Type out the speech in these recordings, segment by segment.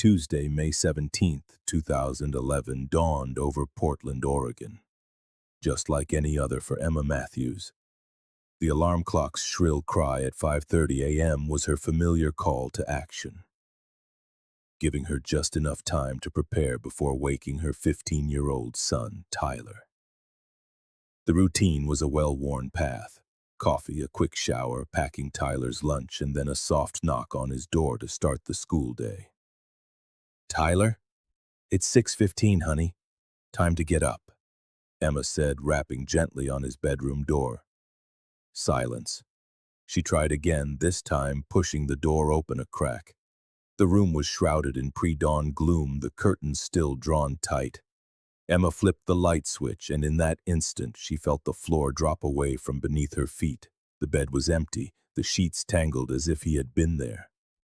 Tuesday, May 17th, 2011, dawned over Portland, Oregon. Just like any other for Emma Matthews, the alarm clock's shrill cry at 5:30 a.m. was her familiar call to action, giving her just enough time to prepare before waking her 15-year-old son, Tyler. The routine was a well-worn path: coffee, a quick shower, packing Tyler's lunch, and then a soft knock on his door to start the school day. "Tyler? It's 6:15, honey. Time to get up," Emma said, rapping gently on his bedroom door. Silence. She tried again, this time pushing the door open a crack. The room was shrouded in pre-dawn gloom, the curtains still drawn tight. Emma flipped the light switch, and in that instant she felt the floor drop away from beneath her feet. The bed was empty, the sheets tangled as if he had been there.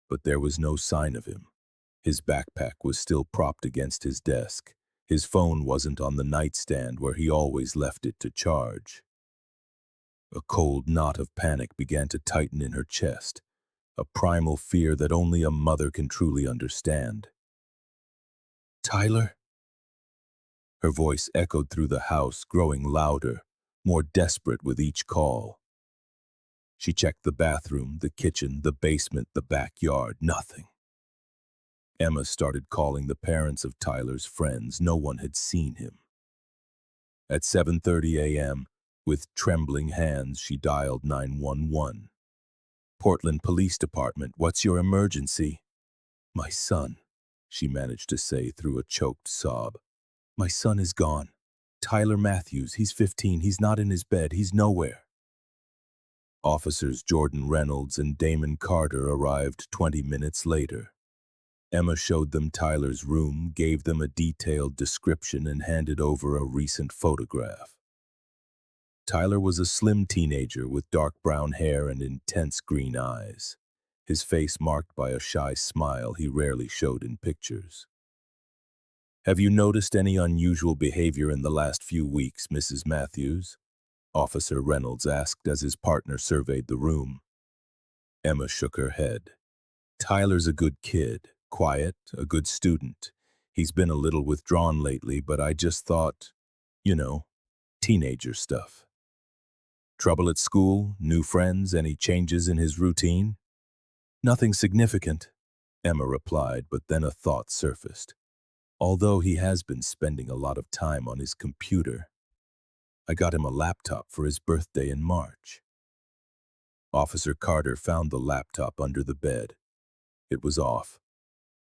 But there was no sign of him. His backpack was still propped against his desk. His phone wasn't on the nightstand where he always left it to charge. A cold knot of panic began to tighten in her chest, a primal fear that only a mother can truly understand. "Tyler?" Her voice echoed through the house, growing louder, more desperate with each call. She checked the bathroom, the kitchen, the basement, the backyard. Nothing. Emma started calling the parents of Tyler's friends. No one had seen him. At 7:30 a.m., with trembling hands, she dialed 911. "Portland Police Department, what's your emergency?" "My son," she managed to say through a choked sob. "My son is gone. Tyler Matthews, he's 15, he's not in his bed, he's nowhere." Officers Jordan Reynolds and Damon Carter arrived 20 minutes later. Emma showed them Tyler's room, gave them a detailed description, and handed over a recent photograph. Tyler was a slim teenager with dark brown hair and intense green eyes, his face marked by a shy smile he rarely showed in pictures. "Have you noticed any unusual behavior in the last few weeks, Mrs. Matthews?" Officer Reynolds asked as his partner surveyed the room. Emma shook her head. "Tyler's a good kid, quiet, a good student. He's been a little withdrawn lately, but I just thought, teenager stuff." "Trouble at school, new friends, any changes in his routine?" "Nothing significant," Emma replied, but then a thought surfaced. "Although he has been spending a lot of time on his computer. I got him a laptop for his birthday in March." Officer Carter found the laptop under the bed. It was off.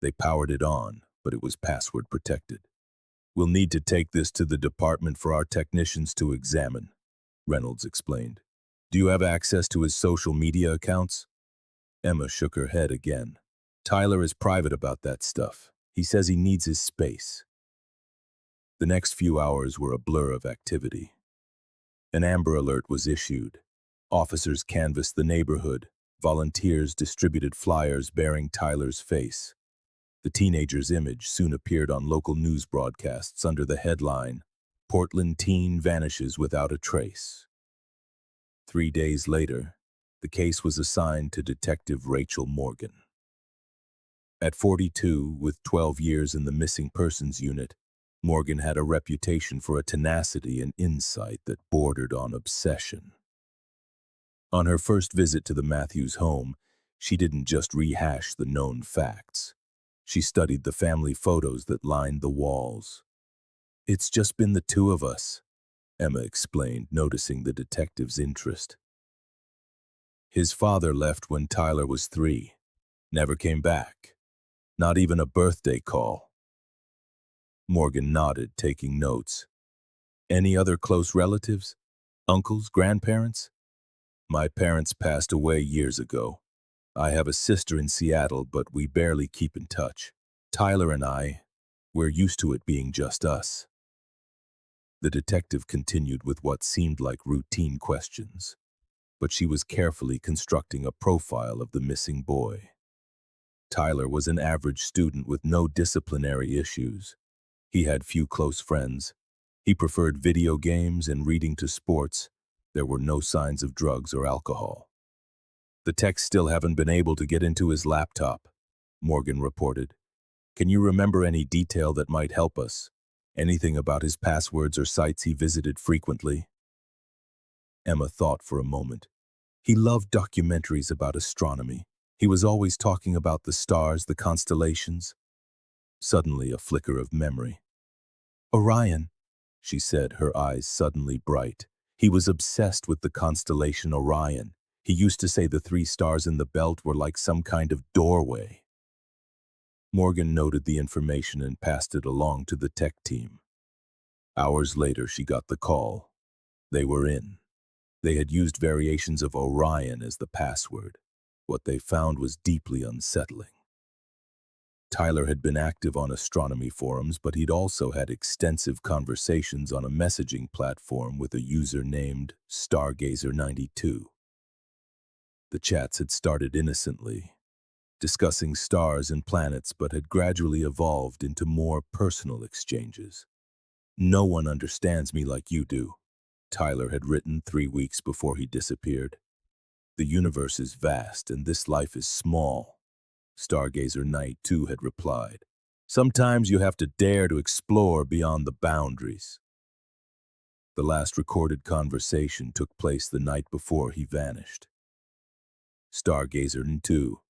They powered it on, but it was password protected. "We'll need to take this to the department for our technicians to examine," Reynolds explained. "Do you have access to his social media accounts?" Emma shook her head again. "Tyler is private about that stuff. He says he needs his space." The next few hours were a blur of activity. An Amber Alert was issued. Officers canvassed the neighborhood. Volunteers distributed flyers bearing Tyler's face. The teenager's image soon appeared on local news broadcasts under the headline, "Portland Teen Vanishes Without a Trace." 3 days later, the case was assigned to Detective Rachel Morgan. At 42, with 12 years in the missing persons unit, Morgan had a reputation for a tenacity and insight that bordered on obsession. On her first visit to the Matthews home, she didn't just rehash the known facts. She studied the family photos that lined the walls. "It's just been the two of us," Emma explained, noticing the detective's interest. "His father left when Tyler was 3. Never came back. Not even a birthday call." Morgan nodded, taking notes. "Any other close relatives? Uncles, grandparents?" "My parents passed away years ago. I have a sister in Seattle, but we barely keep in touch. Tyler and we're used to it being just us." The detective continued with what seemed like routine questions, but she was carefully constructing a profile of the missing boy. Tyler was an average student with no disciplinary issues. He had few close friends. He preferred video games and reading to sports. There were no signs of drugs or alcohol. "The techs still haven't been able to get into his laptop," Morgan reported. Can you remember any detail that might help us? Anything about his passwords or sites he visited frequently? Emma thought for a moment. He loved documentaries about astronomy. He was always talking about the stars, the constellations. Suddenly, a flicker of memory. Orion, she said, her eyes suddenly bright. He was obsessed with the constellation Orion. He used to say the 3 stars in the belt were like some kind of doorway. Morgan noted the information and passed it along to the tech team. Hours later, she got the call. They were in. They had used variations of Orion as the password. What they found was deeply unsettling. Tyler had been active on astronomy forums, but he'd also had extensive conversations on a messaging platform with a user named Stargazer92. The chats had started innocently, discussing stars and planets, but had gradually evolved into more personal exchanges. "No one understands me like you do," Tyler had written 3 weeks before he disappeared. "The universe is vast and this life is small," Stargazer Night 2 had replied. "Sometimes you have to dare to explore beyond the boundaries." The last recorded conversation took place the night before he vanished. Stargazer 2.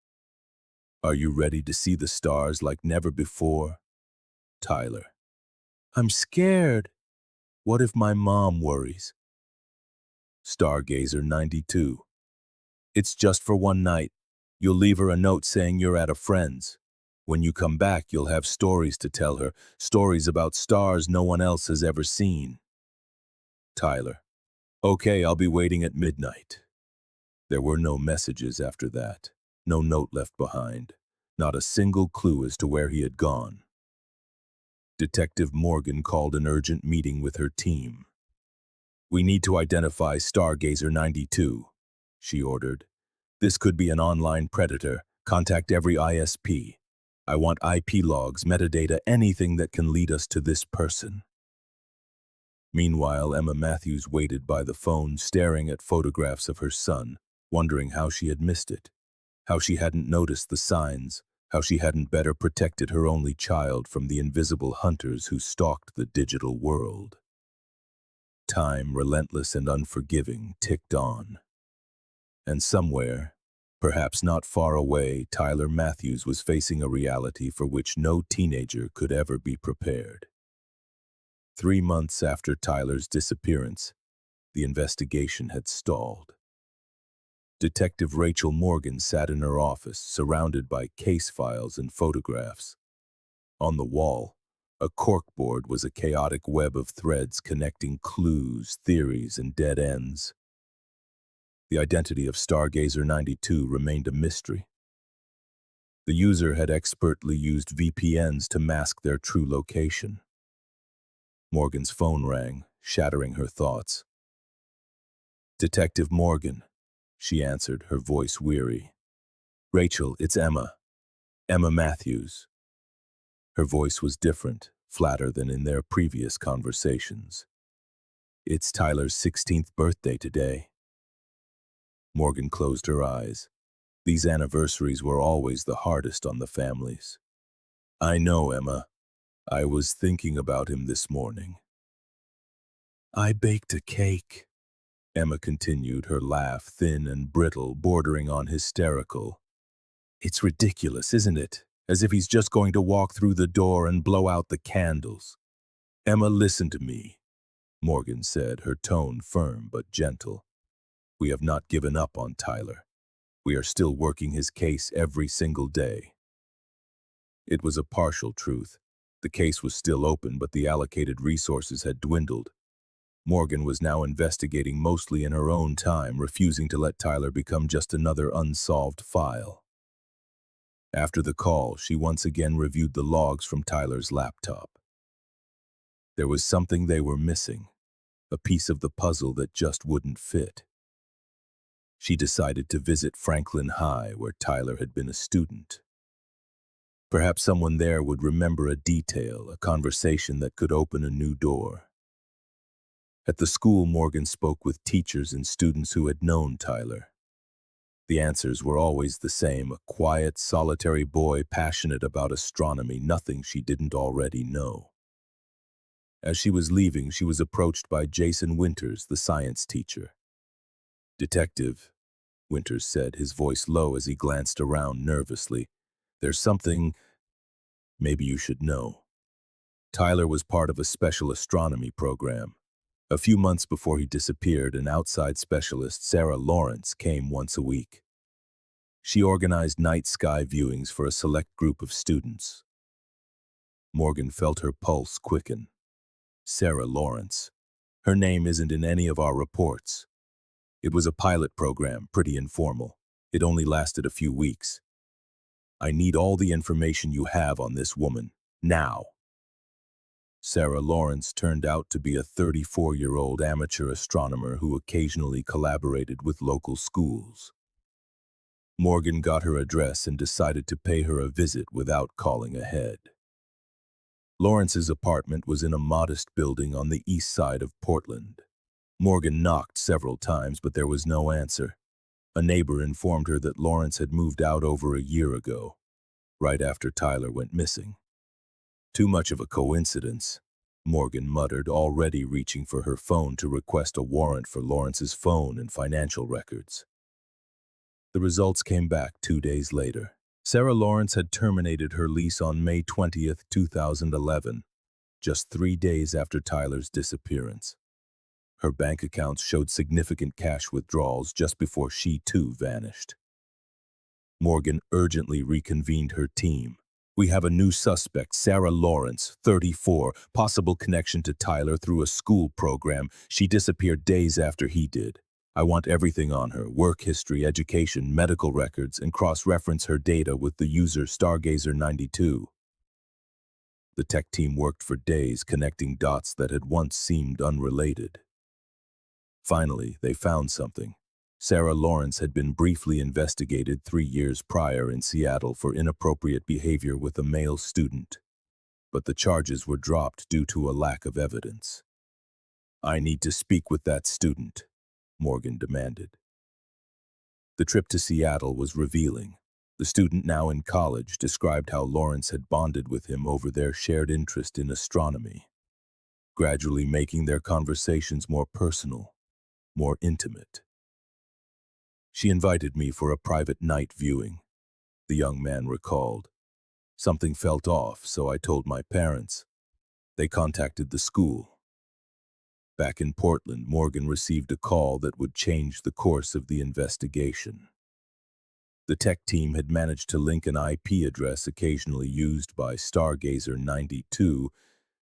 "Are you ready to see the stars like never before?" Tyler. "I'm scared. What if my mom worries?" Stargazer 92. "It's just for one night. You'll leave her a note saying you're at a friend's. When you come back, you'll have stories to tell her, stories about stars no one else has ever seen." Tyler. "Okay, I'll be waiting at midnight." There were no messages after that, no note left behind, not a single clue as to where he had gone. Detective Morgan called an urgent meeting with her team. "We need to identify Stargazer 92, she ordered. "This could be an online predator. Contact every ISP. I want IP logs, metadata, anything that can lead us to this person." Meanwhile, Emma Matthews waited by the phone, staring at photographs of her son, wondering how she had missed it, how she hadn't noticed the signs, how she hadn't better protected her only child from the invisible hunters who stalked the digital world. Time, relentless and unforgiving, ticked on. And somewhere, perhaps not far away, Tyler Matthews was facing a reality for which no teenager could ever be prepared. 3 months after Tyler's disappearance, the investigation had stalled. Detective Rachel Morgan sat in her office, surrounded by case files and photographs. On the wall, a corkboard was a chaotic web of threads connecting clues, theories, and dead ends. The identity of Stargazer 92 remained a mystery. The user had expertly used VPNs to mask their true location. Morgan's phone rang, shattering her thoughts. "Detective Morgan," she answered, her voice weary. "Rachel, it's Emma. Emma Matthews." Her voice was different, flatter than in their previous conversations. "It's Tyler's 16th birthday today." Morgan closed her eyes. These anniversaries were always the hardest on the families. "I know, Emma. I was thinking about him this morning." "I baked a cake," Emma continued, her laugh thin and brittle, bordering on hysterical. "It's ridiculous, isn't it? As if he's just going to walk through the door and blow out the candles." "Emma, listen to me," Morgan said, her tone firm but gentle. "We have not given up on Tyler. We are still working his case every single day." It was a partial truth. The case was still open, but the allocated resources had dwindled. Morgan was now investigating mostly in her own time, refusing to let Tyler become just another unsolved file. After the call, she once again reviewed the logs from Tyler's laptop. There was something they were missing, a piece of the puzzle that just wouldn't fit. She decided to visit Franklin High, where Tyler had been a student. Perhaps someone there would remember a detail, a conversation that could open a new door. At the school, Morgan spoke with teachers and students who had known Tyler. The answers were always the same: a quiet, solitary boy passionate about astronomy, nothing she didn't already know. As she was leaving, she was approached by Jason Winters, the science teacher. "Detective," Winters said, his voice low as he glanced around nervously, "there's something maybe you should know." Tyler was part of a special astronomy program. A few months before he disappeared, an outside specialist, Sarah Lawrence, came once a week. She organized night sky viewings for a select group of students. Morgan felt her pulse quicken. Sarah Lawrence. Her name isn't in any of our reports. It was a pilot program, pretty informal. It only lasted a few weeks. I need all the information you have on this woman, now. Sarah Lawrence turned out to be a 34-year-old amateur astronomer who occasionally collaborated with local schools. Morgan got her address and decided to pay her a visit without calling ahead. Lawrence's apartment was in a modest building on the east side of Portland. Morgan knocked several times, but there was no answer. A neighbor informed her that Lawrence had moved out over a year ago, right after Tyler went missing. "Too much of a coincidence," Morgan muttered, already reaching for her phone to request a warrant for Lawrence's phone and financial records. The results came back 2 days later. Sarah Lawrence had terminated her lease on May 20th, 2011, just 3 days after Tyler's disappearance. Her bank accounts showed significant cash withdrawals just before she too vanished. Morgan urgently reconvened her team. "We have a new suspect, Sarah Lawrence, 34, possible connection to Tyler through a school program. She disappeared days after he did. I want everything on her: work history, education, medical records, and cross-reference her data with the user Stargazer92. The tech team worked for days, connecting dots that had once seemed unrelated. Finally, they found something. Sarah Lawrence had been briefly investigated 3 years prior in Seattle for inappropriate behavior with a male student, but the charges were dropped due to a lack of evidence. "I need to speak with that student," Morgan demanded. The trip to Seattle was revealing. The student, now in college, described how Lawrence had bonded with him over their shared interest in astronomy, gradually making their conversations more personal, more intimate. "She invited me for a private night viewing," the young man recalled. "Something felt off, so I told my parents. They contacted the school." Back in Portland, Morgan received a call that would change the course of the investigation. The tech team had managed to link an IP address occasionally used by Stargazer92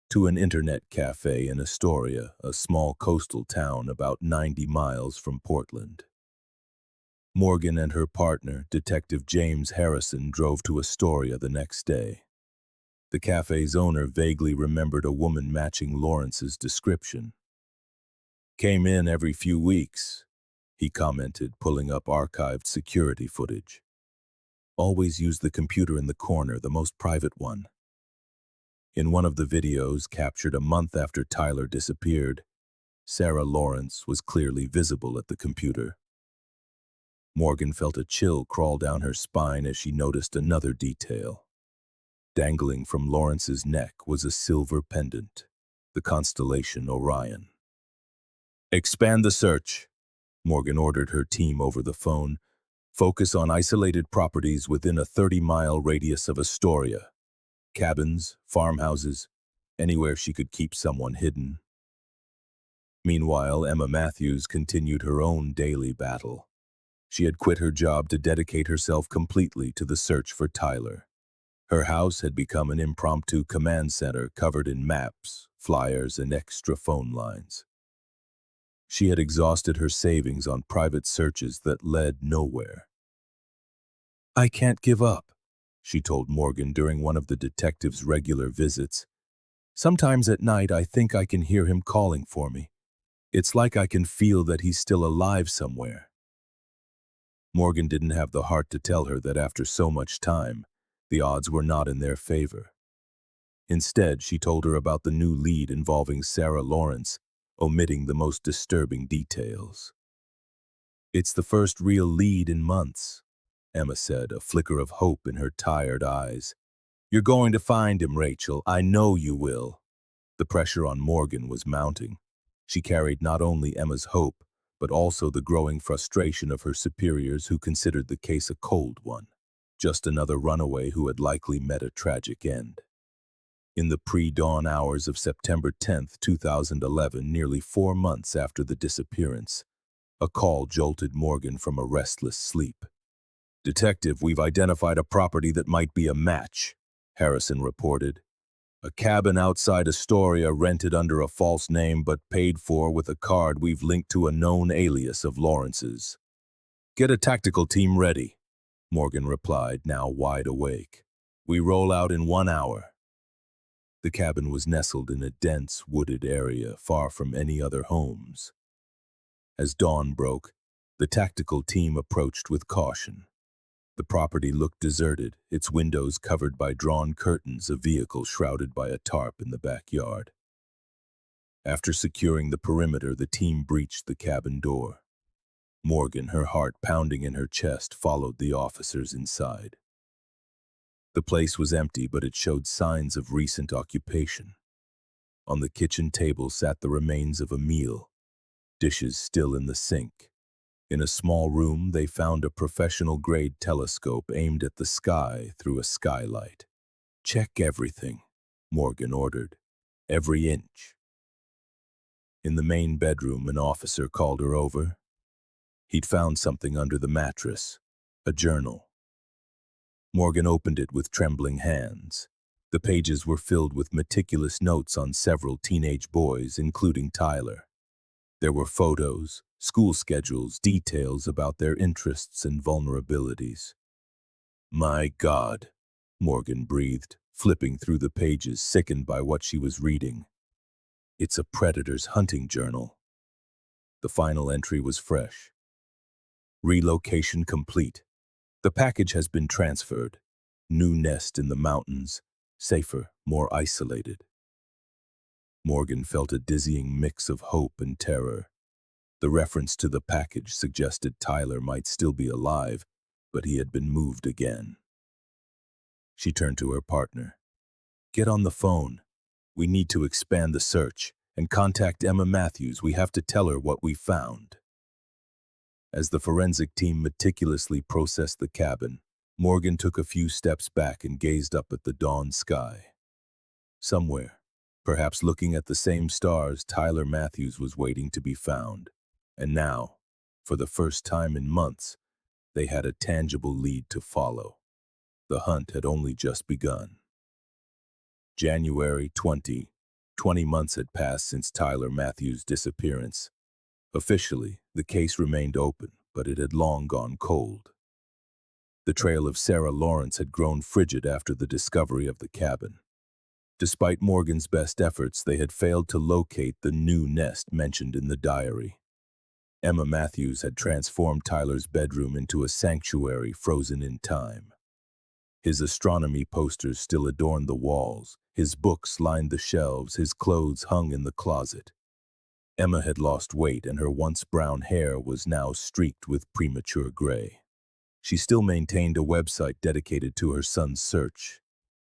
to an internet cafe in Astoria, a small coastal town about 90 miles from Portland. Morgan and her partner, Detective James Harrison, drove to Astoria the next day. The cafe's owner vaguely remembered a woman matching Lawrence's description. "Came in every few weeks," he commented, pulling up archived security footage. "Always used the computer in the corner, the most private one." In one of the videos, captured a month after Tyler disappeared, Sarah Lawrence was clearly visible at the computer. Morgan felt a chill crawl down her spine as she noticed another detail. Dangling from Lawrence's neck was a silver pendant, the constellation Orion. "Expand the search," Morgan ordered her team over the phone. "Focus on isolated properties within a 30-mile radius of Astoria. Cabins, farmhouses, anywhere she could keep someone hidden." Meanwhile, Emma Matthews continued her own daily battle. She had quit her job to dedicate herself completely to the search for Tyler. Her house had become an impromptu command center covered in maps, flyers, and extra phone lines. She had exhausted her savings on private searches that led nowhere. "I can't give up," she told Morgan during one of the detective's regular visits. "Sometimes at night I think I can hear him calling for me. It's like I can feel that he's still alive somewhere." Morgan didn't have the heart to tell her that after so much time, the odds were not in their favor. Instead, she told her about the new lead involving Sarah Lawrence, omitting the most disturbing details. It's the first real lead in months, Emma said, a flicker of hope in her tired eyes. You're going to find him, Rachel. I know you will. The pressure on Morgan was mounting. She carried not only Emma's hope, but also the growing frustration of her superiors who considered the case a cold one, just another runaway who had likely met a tragic end. In the pre-dawn hours of September 10, 2011, nearly 4 months after the disappearance, a call jolted Morgan from a restless sleep. "Detective, we've identified a property that might be a match," Harrison reported. "A cabin outside Astoria rented under a false name but paid for with a card we've linked to a known alias of Lawrence's." "Get a tactical team ready," Morgan replied, now wide awake. "We roll out in 1 hour." The cabin was nestled in a dense, wooded area far from any other homes. As dawn broke, the tactical team approached with caution. The property looked deserted, its windows covered by drawn curtains, a vehicle shrouded by a tarp in the backyard. After securing the perimeter, the team breached the cabin door. Morgan, her heart pounding in her chest, followed the officers inside. The place was empty, but it showed signs of recent occupation. On the kitchen table sat the remains of a meal, dishes still in the sink. In a small room, they found a professional-grade telescope aimed at the sky through a skylight. "Check everything," Morgan ordered. "Every inch." In the main bedroom, an officer called her over. He'd found something under the mattress, a journal. Morgan opened it with trembling hands. The pages were filled with meticulous notes on several teenage boys, including Tyler. There were photos, school schedules, details about their interests and vulnerabilities. "My God," Morgan breathed, flipping through the pages, sickened by what she was reading. "It's a predator's hunting journal." The final entry was fresh. "Relocation complete. The package has been transferred. New nest in the mountains, safer, more isolated." Morgan felt a dizzying mix of hope and terror. The reference to the package suggested Tyler might still be alive, but he had been moved again. She turned to her partner. "Get on the phone. We need to expand the search and contact Emma Matthews. We have to tell her what we found." As the forensic team meticulously processed the cabin, Morgan took a few steps back and gazed up at the dawn sky. Somewhere, perhaps looking at the same stars, Tyler Matthews was waiting to be found. And now, for the first time in months, they had a tangible lead to follow. The hunt had only just begun. January 20. 20 months had passed since Tyler Matthews' disappearance. Officially, the case remained open, but it had long gone cold. The trail of Sarah Lawrence had grown frigid after the discovery of the cabin. Despite Morgan's best efforts, they had failed to locate the new nest mentioned in the diary. Emma Matthews had transformed Tyler's bedroom into a sanctuary frozen in time. His astronomy posters still adorned the walls, his books lined the shelves, his clothes hung in the closet. Emma had lost weight, and her once brown hair was now streaked with premature gray. She still maintained a website dedicated to her son's search,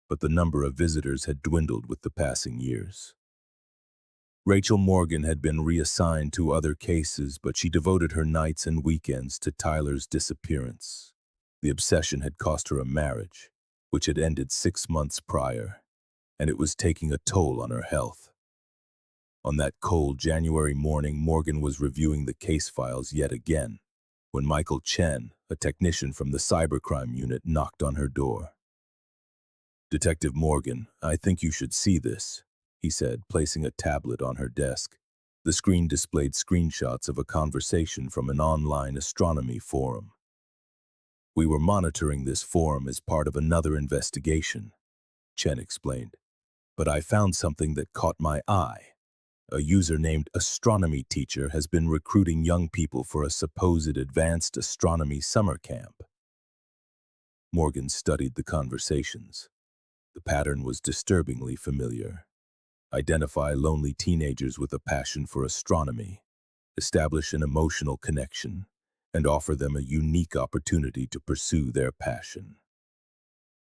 but the number of visitors had dwindled with the passing years. Rachel Morgan had been reassigned to other cases, but she devoted her nights and weekends to Tyler's disappearance. The obsession had cost her a marriage, which had ended 6 months prior, and it was taking a toll on her health. On that cold January morning, Morgan was reviewing the case files yet again, when Michael Chen, a technician from the Cybercrime unit, knocked on her door. "Detective Morgan, I think you should see this," he said, placing a tablet on her desk. The screen displayed screenshots of a conversation from an online astronomy forum. "We were monitoring this forum as part of another investigation," Chen explained. "But I found something that caught my eye. A user named Astronomy Teacher has been recruiting young people for a supposed advanced astronomy summer camp." Morgan studied the conversations. The pattern was disturbingly familiar. Identify lonely teenagers with a passion for astronomy. Establish an emotional connection. and offer them a unique opportunity to pursue their passion.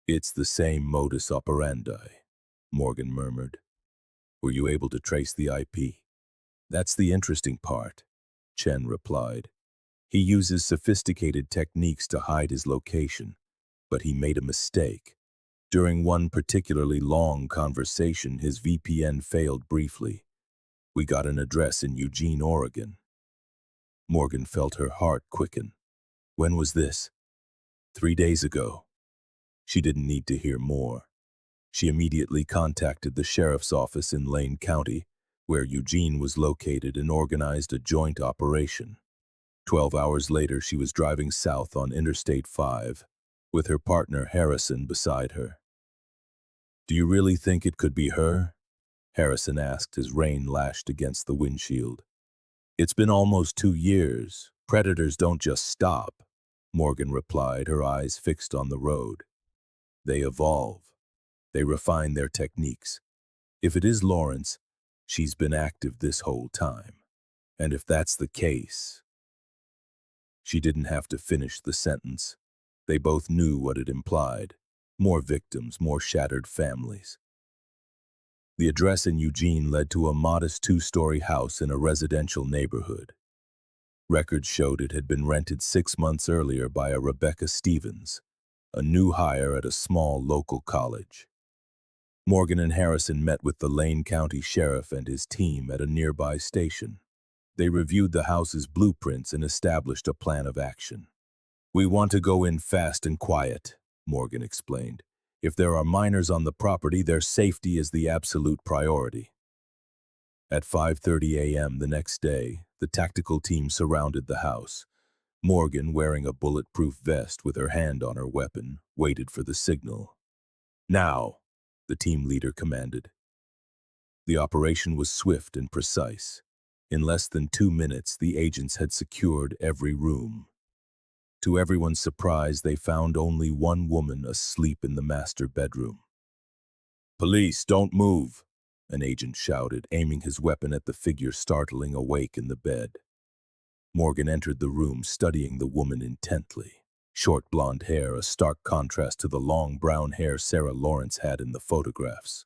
It's the same modus operandi, Morgan murmured. Were you able to trace the IP? That's the interesting part, Chen replied. He uses sophisticated techniques to hide his location, but he made a mistake. During one particularly long conversation, his VPN failed briefly. We got an address in Eugene, Oregon. Morgan felt her heart quicken. When was this? 3 days ago. She didn't need to hear more. She immediately contacted the sheriff's office in Lane County, where Eugene was located, and organized a joint operation. 12 hours later, she was driving south on Interstate 5, with her partner Harrison beside her. Do you really think it could be her? Harrison asked as rain lashed against the windshield. It's been almost 2 years. Predators don't just stop, Morgan replied, her eyes fixed on the road. They evolve. They refine their techniques. If it is Lawrence, she's been active this whole time. And if that's the case... She didn't have to finish the sentence. They both knew what it implied. More victims, more shattered families. The address in Eugene led to a modest 2-story house in a residential neighborhood. Records showed it had been rented 6 months earlier by a Rebecca Stevens, a new hire at a small local college. Morgan and Harrison met with the Lane County Sheriff and his team at a nearby station. They reviewed the house's blueprints and established a plan of action. We want to go in fast and quiet, Morgan explained. If there are minors on the property, their safety is the absolute priority. At 5:30 a.m. the next day, the tactical team surrounded the house. Morgan, wearing a bulletproof vest with her hand on her weapon, waited for the signal. Now, the team leader commanded. The operation was swift and precise. In less than 2 minutes, the agents had secured every room. To everyone's surprise, they found only one woman asleep in the master bedroom. "Police, don't move," an agent shouted, aiming his weapon at the figure startling awake in the bed. Morgan entered the room, studying the woman intently. Short blonde hair, a stark contrast to the long brown hair Sarah Lawrence had in the photographs.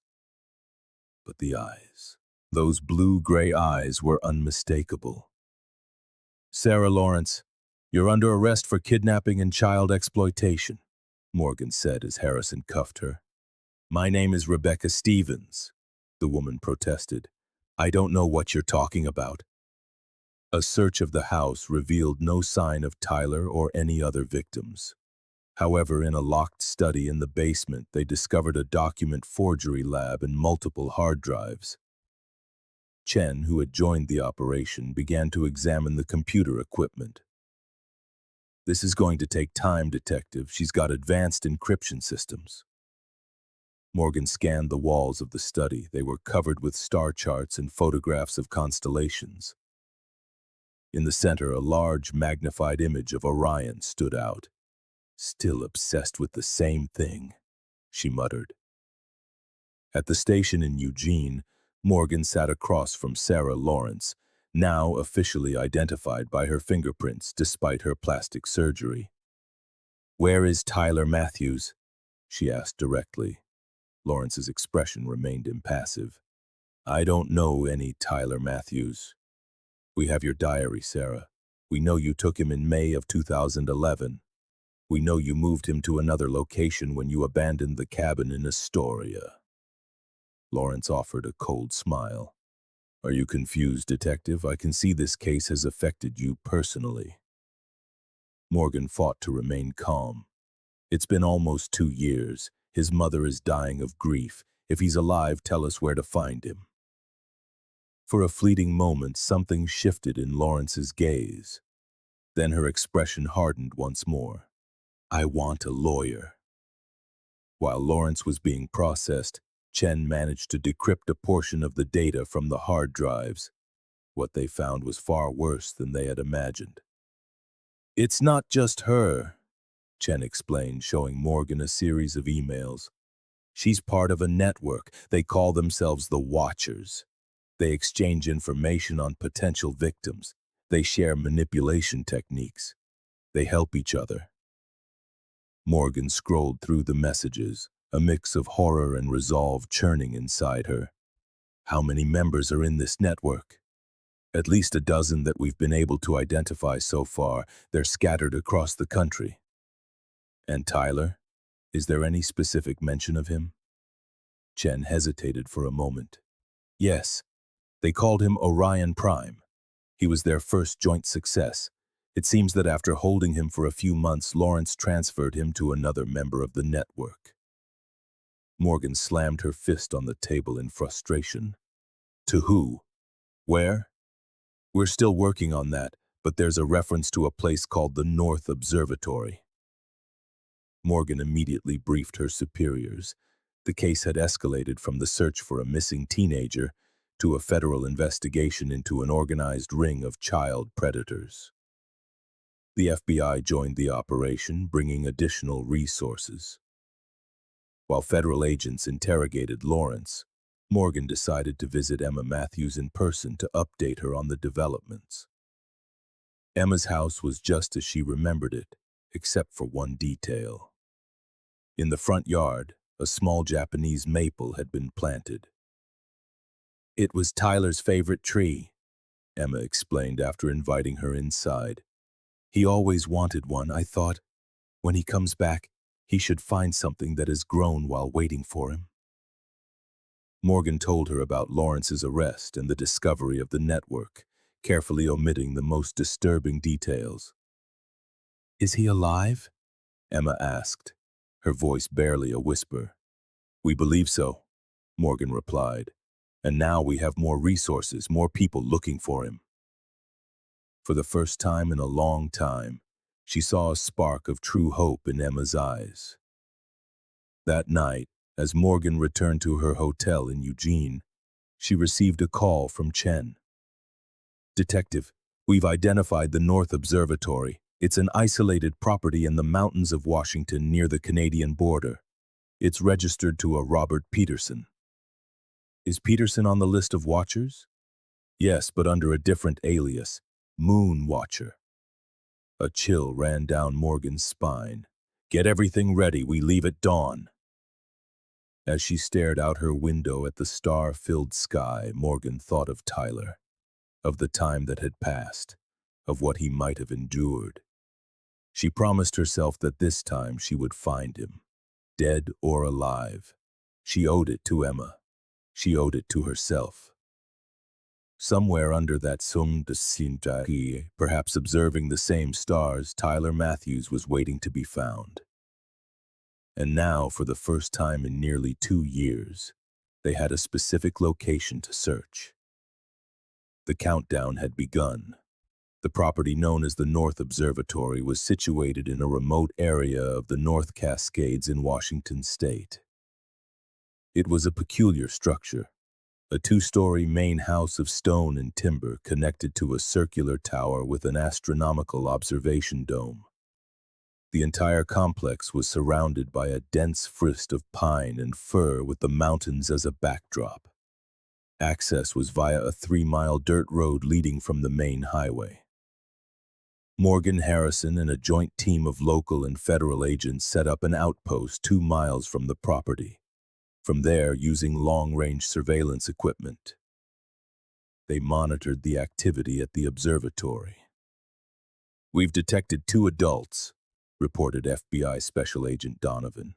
But the eyes. Those blue-gray eyes were unmistakable. "Sarah Lawrence, you're under arrest for kidnapping and child exploitation," Morgan said as Harrison cuffed her. "My name is Rebecca Stevens," the woman protested. "I don't know what you're talking about." A search of the house revealed no sign of Tyler or any other victims. However, in a locked study in the basement, they discovered a document forgery lab and multiple hard drives. Chen, who had joined the operation, began to examine the computer equipment. "This is going to take time, Detective. She's got advanced encryption systems." Morgan scanned the walls of the study. They were covered with star charts and photographs of constellations. In the center, a large, magnified image of Orion stood out. "Still obsessed with the same thing," she muttered. At the station in Eugene, Morgan sat across from Sarah Lawrence, now officially identified by her fingerprints despite her plastic surgery. "Where is Tyler Matthews?" she asked directly. Lawrence's expression remained impassive. "I don't know any Tyler Matthews." "We have your diary, Sarah. We know you took him in May of 2011. We know you moved him to another location when you abandoned the cabin in Astoria." Lawrence offered a cold smile. "Are you confused, Detective? I can see this case has affected you personally." Morgan fought to remain calm. "It's been almost 2 years. His mother is dying of grief. If he's alive, tell us where to find him." For a fleeting moment, something shifted in Lawrence's gaze. Then her expression hardened once more. "I want a lawyer." While Lawrence was being processed, Chen managed to decrypt a portion of the data from the hard drives. What they found was far worse than they had imagined. "It's not just her," Chen explained, showing Morgan a series of emails. "She's part of a network. They call themselves the Watchers. They exchange information on potential victims. They share manipulation techniques. They help each other. Morgan scrolled through the messages, a mix of horror and resolve churning inside her. How many members are in this network? At least a dozen that we've been able to identify so far. They're scattered across the country. And Tyler? Is there any specific mention of him? Chen hesitated for a moment. Yes, they called him Orion Prime. He was their first joint success. It seems that after holding him for a few months, Lawrence transferred him to another member of the network. Morgan slammed her fist on the table in frustration. To who? Where? We're still working on that, but there's a reference to a place called the North Observatory. Morgan immediately briefed her superiors. The case had escalated from the search for a missing teenager to a federal investigation into an organized ring of child predators. The FBI joined the operation, bringing additional resources. While federal agents interrogated Lawrence, Morgan decided to visit Emma Matthews in person to update her on the developments. Emma's house was just as she remembered it, except for one detail. In the front yard, a small Japanese maple had been planted. It was Tyler's favorite tree, Emma explained after inviting her inside. He always wanted one. I thought, when he comes back, he should find something that has grown while waiting for him. Morgan told her about Lawrence's arrest and the discovery of the network, carefully omitting the most disturbing details. Is he alive? Emma asked, her voice barely a whisper. We believe so, Morgan replied. And now we have more resources, more people looking for him. For the first time in a long time, she saw a spark of true hope in Emma's eyes. That night, as Morgan returned to her hotel in Eugene, she received a call from Chen. Detective, we've identified the North Observatory. It's an isolated property in the mountains of Washington near the Canadian border. It's registered to a Robert Peterson. Is Peterson on the list of watchers? Yes, but under a different alias, Moon Watcher. A chill ran down Morgan's spine. Get everything ready, we leave at dawn. As she stared out her window at the star-filled sky, Morgan thought of Tyler, of the time that had passed, of what he might have endured. She promised herself that this time she would find him, dead or alive. She owed it to Emma. She owed it to herself. Somewhere under that sum de sintai, perhaps observing the same stars, Tyler Matthews was waiting to be found. And now, for the first time in nearly 2 years, they had a specific location to search. The countdown had begun. The property known as the North Observatory was situated in a remote area of the North Cascades in Washington state. It was a peculiar structure, a 2-story main house of stone and timber connected to a circular tower with an astronomical observation dome. The entire complex was surrounded by a dense forest of pine and fir with the mountains as a backdrop. Access was via a 3-mile dirt road leading from the main highway. Morgan Harrison and a joint team of local and federal agents set up an outpost 2 miles from the property. From there, using long-range surveillance equipment, they monitored the activity at the observatory. We've detected 2 adults, reported FBI Special Agent Donovan.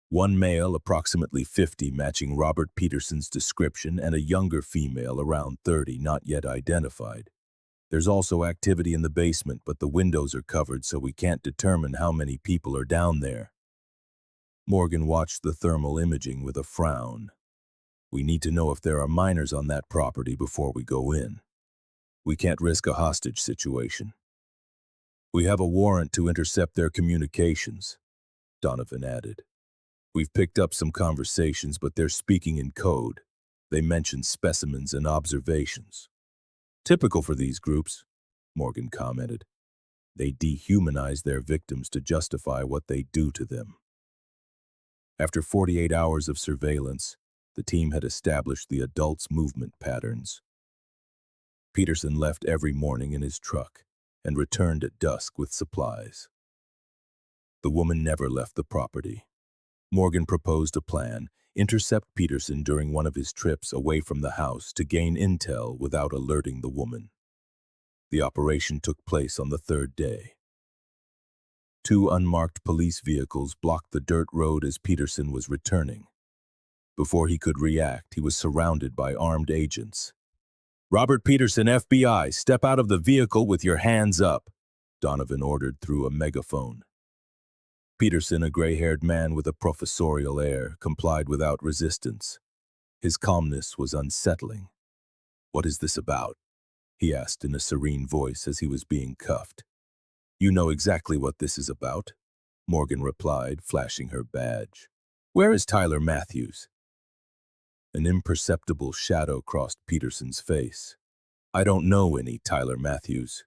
1 male, approximately 50, matching Robert Peterson's description, and a younger female, around 30, not yet identified. There's also activity in the basement, but the windows are covered, so we can't determine how many people are down there. Morgan watched the thermal imaging with a frown. We need to know if there are minors on that property before we go in. We can't risk a hostage situation. We have a warrant to intercept their communications, Donovan added. We've picked up some conversations, but they're speaking in code. They mention specimens and observations. Typical for these groups, Morgan commented. They dehumanize their victims to justify what they do to them. After 48 hours of surveillance, the team had established the adults' movement patterns. Peterson left every morning in his truck. and returned at dusk with supplies. The woman never left the property. Morgan proposed a plan: intercept Peterson during one of his trips away from the house to gain intel without alerting the woman. The operation took place on the third day. Two unmarked police vehicles blocked the dirt road as Peterson was returning. Before he could react, he was surrounded by armed agents. "Robert Peterson, FBI, step out of the vehicle with your hands up," Donovan ordered through a megaphone. Peterson, a gray-haired man with a professorial air, complied without resistance. His calmness was unsettling. "What is this about?" he asked in a serene voice as he was being cuffed. "You know exactly what this is about," Morgan replied, flashing her badge. "Where is Tyler Matthews?" An imperceptible shadow crossed Peterson's face. "I don't know any Tyler Matthews."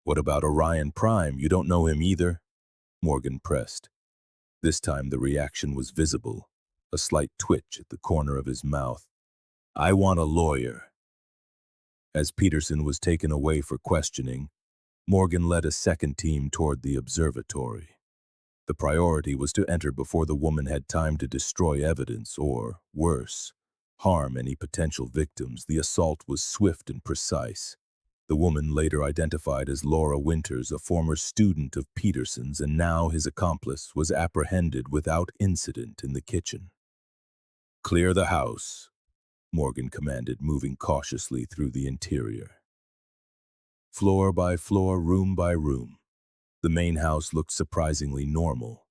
"What about Orion Prime? You don't know him either?" Morgan pressed. This time the reaction was visible, a slight twitch at the corner of his mouth. "I want a lawyer." As Peterson was taken away for questioning, Morgan led a second team toward the observatory. The priority was to enter before the woman had time to destroy evidence or, worse, harm any potential victims. The assault was swift and precise. The woman, later identified as Laura Winters, a former student of Peterson's and now his accomplice, was apprehended without incident in the kitchen. "Clear the house," Morgan commanded, moving cautiously through the interior. Floor by floor, room by room, the main house looked surprisingly normal.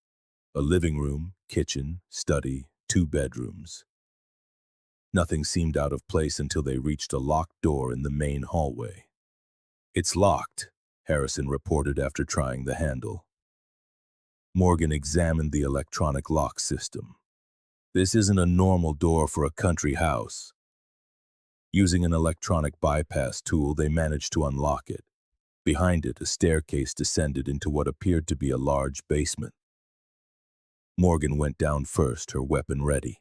A living room, kitchen, study, 2 bedrooms. Nothing seemed out of place until they reached a locked door in the main hallway. "It's locked," Harrison reported after trying the handle. Morgan examined the electronic lock system. "This isn't a normal door for a country house." Using an electronic bypass tool, they managed to unlock it. Behind it, a staircase descended into what appeared to be a large basement. Morgan went down first, her weapon ready.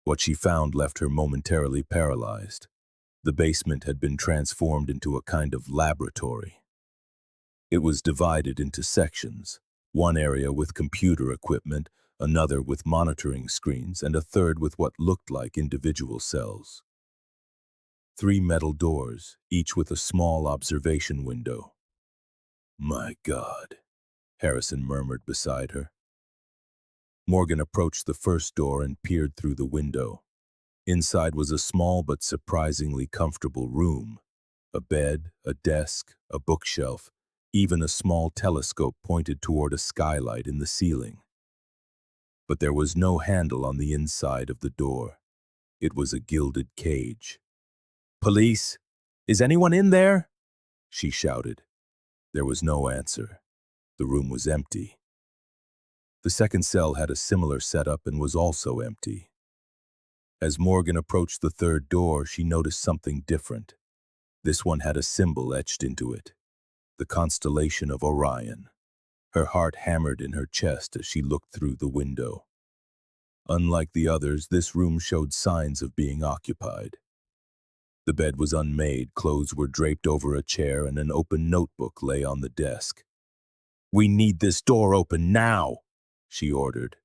What she found left her momentarily paralyzed. The basement had been transformed into a kind of laboratory. It was divided into sections, one area with computer equipment, another with monitoring screens, and a third with what looked like individual cells. 3 metal doors, each with a small observation window. "My God," Harrison murmured beside her. Morgan approached the first door and peered through the window. Inside was a small but surprisingly comfortable room. A bed, a desk, a bookshelf, even a small telescope pointed toward a skylight in the ceiling. But there was no handle on the inside of the door. It was a gilded cage. "Police? Is anyone in there?" she shouted. There was no answer. The room was empty. The second cell had a similar setup and was also empty. As Morgan approached the third door, she noticed something different. This one had a symbol etched into it, the constellation of Orion. Her heart hammered in her chest as she looked through the window. Unlike the others, this room showed signs of being occupied. The bed was unmade, clothes were draped over a chair, and an open notebook lay on the desk. "We need this door open now," she ordered.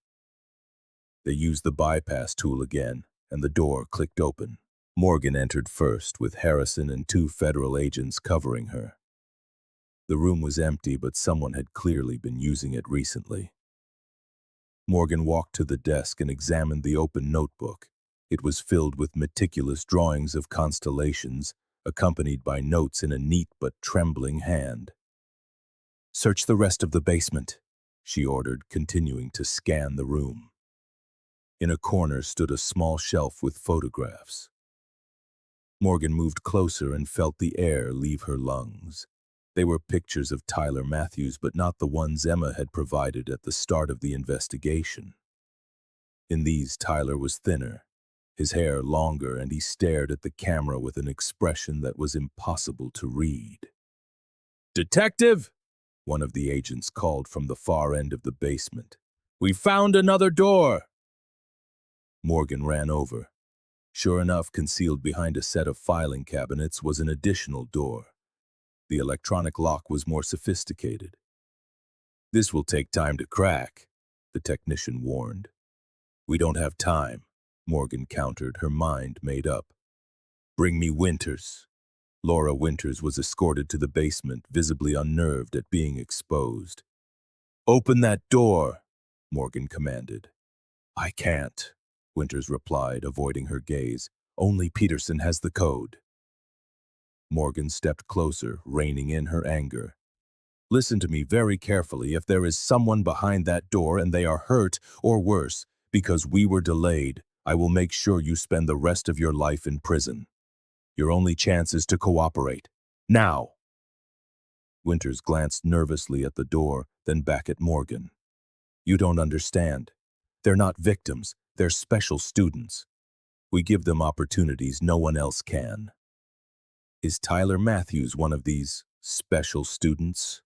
They used the bypass tool again, and the door clicked open. Morgan entered first, with Harrison and 2 federal agents covering her. The room was empty, but someone had clearly been using it recently. Morgan walked to the desk and examined the open notebook. It was filled with meticulous drawings of constellations, accompanied by notes in a neat but trembling hand. "Search the rest of the basement," she ordered, continuing to scan the room. In a corner stood a small shelf with photographs. Morgan moved closer and felt the air leave her lungs. They were pictures of Tyler Matthews, but not the ones Emma had provided at the start of the investigation. In these, Tyler was thinner, his hair longer, and he stared at the camera with an expression that was impossible to read. "Detective!" one of the agents called from the far end of the basement. "We found another door!" Morgan ran over. Sure enough, concealed behind a set of filing cabinets was an additional door. The electronic lock was more sophisticated. "This will take time to crack," the technician warned. "We don't have time," Morgan countered, her mind made up. "Bring me Winters." Laura Winters was escorted to the basement, visibly unnerved at being exposed. "Open that door," Morgan commanded. "I can't," Winters replied, avoiding her gaze. "Only Peterson has the code." Morgan stepped closer, reining in her anger. "Listen to me very carefully. If there is someone behind that door and they are hurt, or worse, because we were delayed, I will make sure you spend the rest of your life in prison. Your only chance is to cooperate. Now!" Winters glanced nervously at the door, then back at Morgan. "You don't understand. They're not victims. They're special students. We give them opportunities no one else can." "Is Tyler Matthews one of these special students?"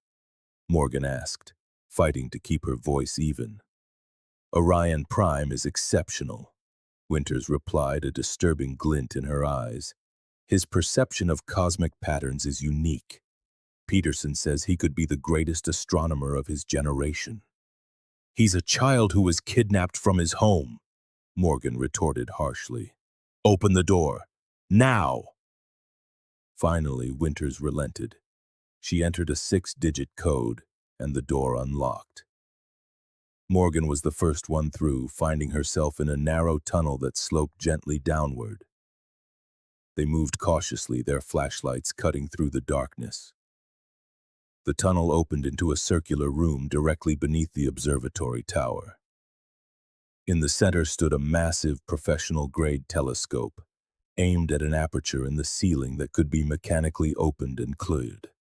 Morgan asked, fighting to keep her voice even. "Orion Prime is exceptional," Winters replied, a disturbing glint in her eyes. "His perception of cosmic patterns is unique. Peterson says he could be the greatest astronomer of his generation." "He's a child who was kidnapped from his home," Morgan retorted harshly. "Open the door. Now!" Finally, Winters relented. She entered a 6-digit code, and the door unlocked. Morgan was the first one through, finding herself in a narrow tunnel that sloped gently downward. They moved cautiously, their flashlights cutting through the darkness. The tunnel opened into a circular room directly beneath the observatory tower. In the center stood a massive professional-grade telescope, aimed at an aperture in the ceiling that could be mechanically opened and cleared.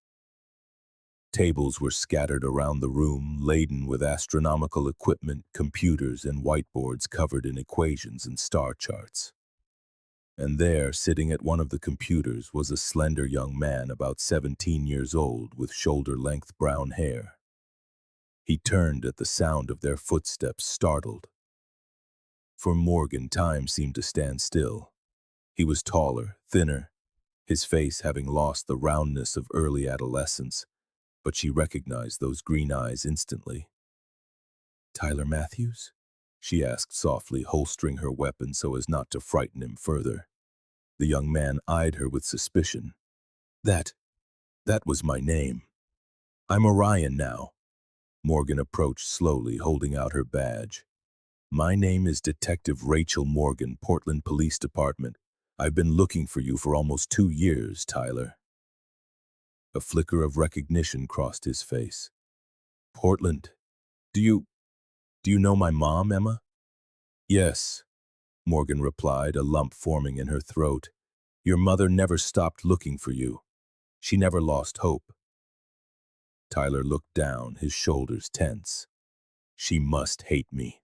Tables were scattered around the room, laden with astronomical equipment, computers, and whiteboards covered in equations and star charts. And there, sitting at one of the computers, was a slender young man about 17 years old with shoulder-length brown hair. He turned at the sound of their footsteps, startled. For Morgan, time seemed to stand still. He was taller, thinner, his face having lost the roundness of early adolescence, but she recognized those green eyes instantly. "Tyler Matthews?" she asked softly, holstering her weapon so as not to frighten him further. The young man eyed her with suspicion. That was my name. I'm Orion now." Morgan approached slowly, holding out her badge. "My name is Detective Rachel Morgan, Portland Police Department. I've been looking for you for almost 2 years, Tyler." A flicker of recognition crossed his face. "Portland? Do you know my mom, Emma?" "Yes," Morgan replied, a lump forming in her throat. "Your mother never stopped looking for you. She never lost hope." Tyler looked down, his shoulders tense. "She must hate me.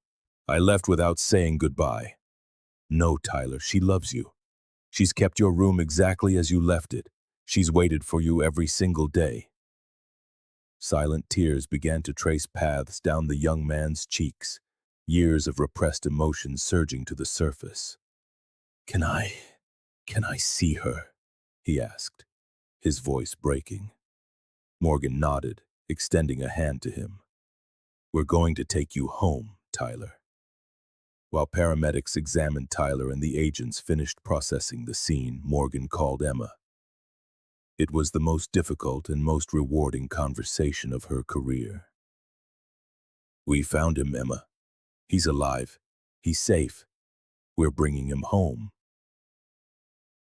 I left without saying goodbye." "No, Tyler, she loves you. She's kept your room exactly as you left it. She's waited for you every single day." Silent tears began to trace paths down the young man's cheeks, years of repressed emotion surging to the surface. Can I see her?" he asked, his voice breaking. Morgan nodded, extending a hand to him. "We're going to take you home, Tyler." While paramedics examined Tyler and the agents finished processing the scene, Morgan called Emma. It was the most difficult and most rewarding conversation of her career. "We found him, Emma. He's alive. He's safe. We're bringing him home."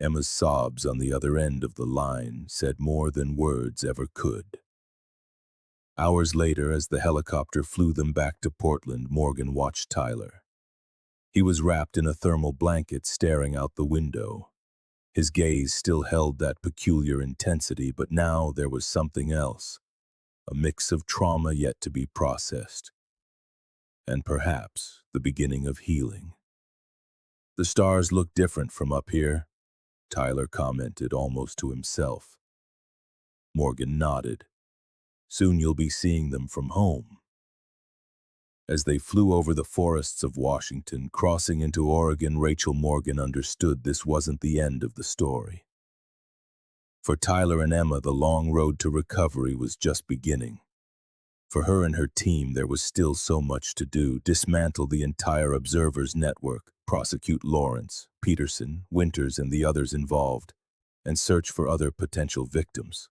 Emma's sobs on the other end of the line said more than words ever could. Hours later, as the helicopter flew them back to Portland, Morgan watched Tyler. He was wrapped in a thermal blanket, staring out the window. His gaze still held that peculiar intensity, but now there was something else, a mix of trauma yet to be processed, and perhaps the beginning of healing. "The stars look different from up here," Tyler commented almost to himself. Morgan nodded. "Soon you'll be seeing them from home." As they flew over the forests of Washington, crossing into Oregon, Rachel Morgan understood this wasn't the end of the story. For Tyler and Emma, the long road to recovery was just beginning. For her and her team, there was still so much to do: dismantle the entire Observer's network, prosecute Lawrence, Peterson, Winters, and the others involved, and search for other potential victims.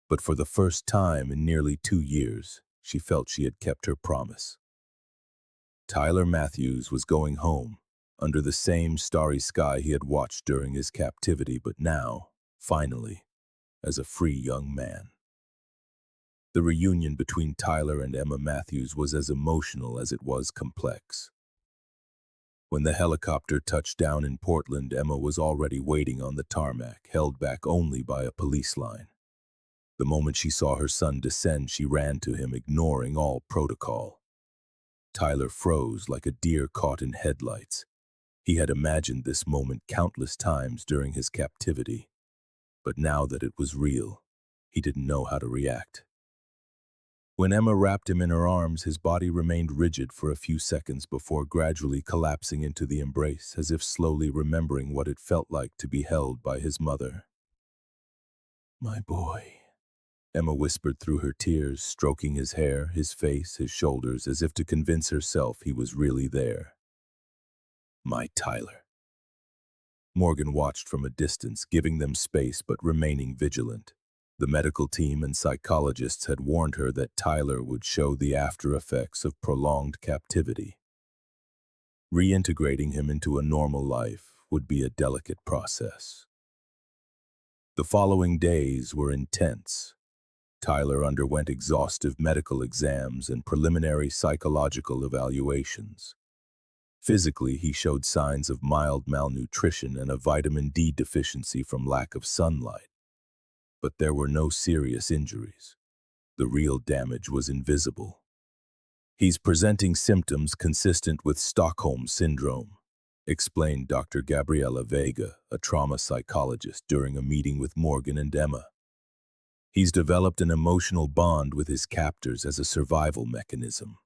But for the first time in nearly 2 years, she felt she had kept her promise. Tyler Matthews was going home, under the same starry sky he had watched during his captivity, but now, finally, as a free young man. The reunion between Tyler and Emma Matthews was as emotional as it was complex. When the helicopter touched down in Portland, Emma was already waiting on the tarmac, held back only by a police line. The moment she saw her son descend, she ran to him, ignoring all protocol. Tyler froze like a deer caught in headlights. He had imagined this moment countless times during his captivity, but now that it was real, he didn't know how to react. When Emma wrapped him in her arms, his body remained rigid for a few seconds before gradually collapsing into the embrace, as if slowly remembering what it felt like to be held by his mother. "My boy," Emma whispered through her tears, stroking his hair, his face, his shoulders, as if to convince herself he was really there. "My Tyler." Morgan watched from a distance, giving them space but remaining vigilant. The medical team and psychologists had warned her that Tyler would show the after effects of prolonged captivity. Reintegrating him into a normal life would be a delicate process. The following days were intense. Tyler underwent exhaustive medical exams and preliminary psychological evaluations. Physically, he showed signs of mild malnutrition and a vitamin D deficiency from lack of sunlight. But there were no serious injuries. The real damage was invisible. "He's presenting symptoms consistent with Stockholm Syndrome," explained Dr. Gabriela Vega, a trauma psychologist, during a meeting with Morgan and Emma. "He's developed an emotional bond with his captors as a survival mechanism.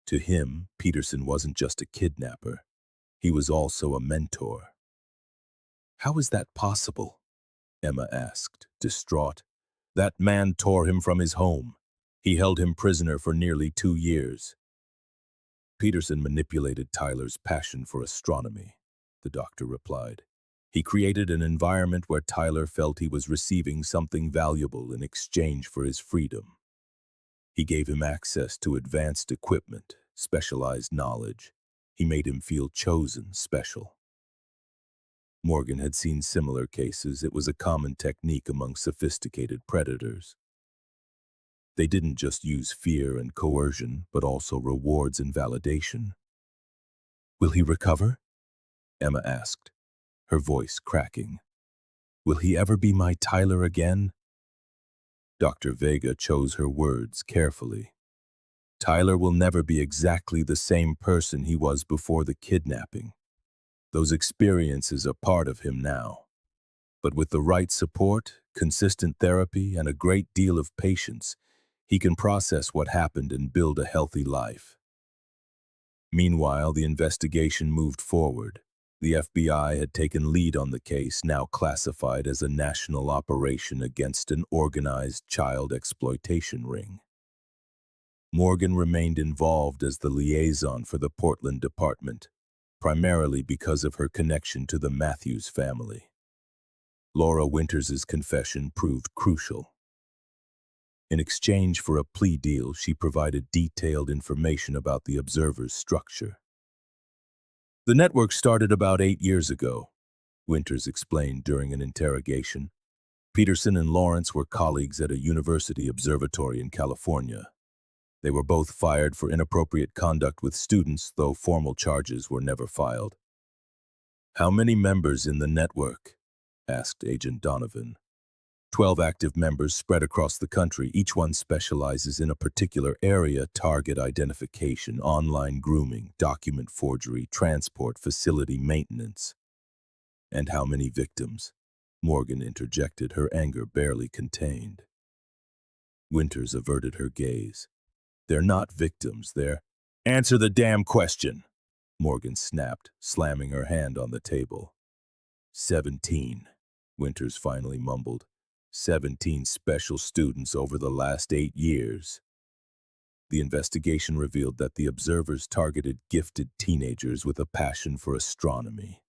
To him, Peterson wasn't just a kidnapper. He was also a mentor." "How is that possible?" Emma asked, distraught. "That man tore him from his home. He held him prisoner for nearly 2 years. Peterson manipulated Tyler's passion for astronomy," the doctor replied. "He created an environment where Tyler felt he was receiving something valuable in exchange for his freedom. He gave him access to advanced equipment, specialized knowledge. He made him feel chosen, special." Morgan had seen similar cases. It was a common technique among sophisticated predators. They didn't just use fear and coercion, but also rewards and validation. "Will he recover?" Emma asked, her voice cracking. "Will he ever be my Tyler again?" Dr. Vega chose her words carefully. "Tyler will never be exactly the same person he was before the kidnapping. Those experiences are part of him now. But with the right support, consistent therapy, and a great deal of patience, he can process what happened and build a healthy life." Meanwhile, the investigation moved forward. The FBI had taken lead on the case, now classified as a national operation against an organized child exploitation ring. Morgan remained involved as the liaison for the Portland department, primarily because of her connection to the Matthews family. Laura Winters's confession proved crucial. In exchange for a plea deal, she provided detailed information about the Observer's structure. "The network started about 8 years ago," Winters explained during an interrogation. "Peterson and Lawrence were colleagues at a university observatory in California. They were both fired for inappropriate conduct with students, though formal charges were never filed." "How many members in the network?" asked Agent Donovan. 12 active members spread across the country. Each one specializes in a particular area: target identification, online grooming, document forgery, transport, facility maintenance." "And how many victims?" Morgan interjected, her anger barely contained. Winters averted her gaze. "They're not victims, they're—" "Answer the damn question!" Morgan snapped, slamming her hand on the table. 17. Winters finally mumbled. 17 special students over the last 8 years. The investigation revealed that the observers targeted gifted teenagers with a passion for astronomy,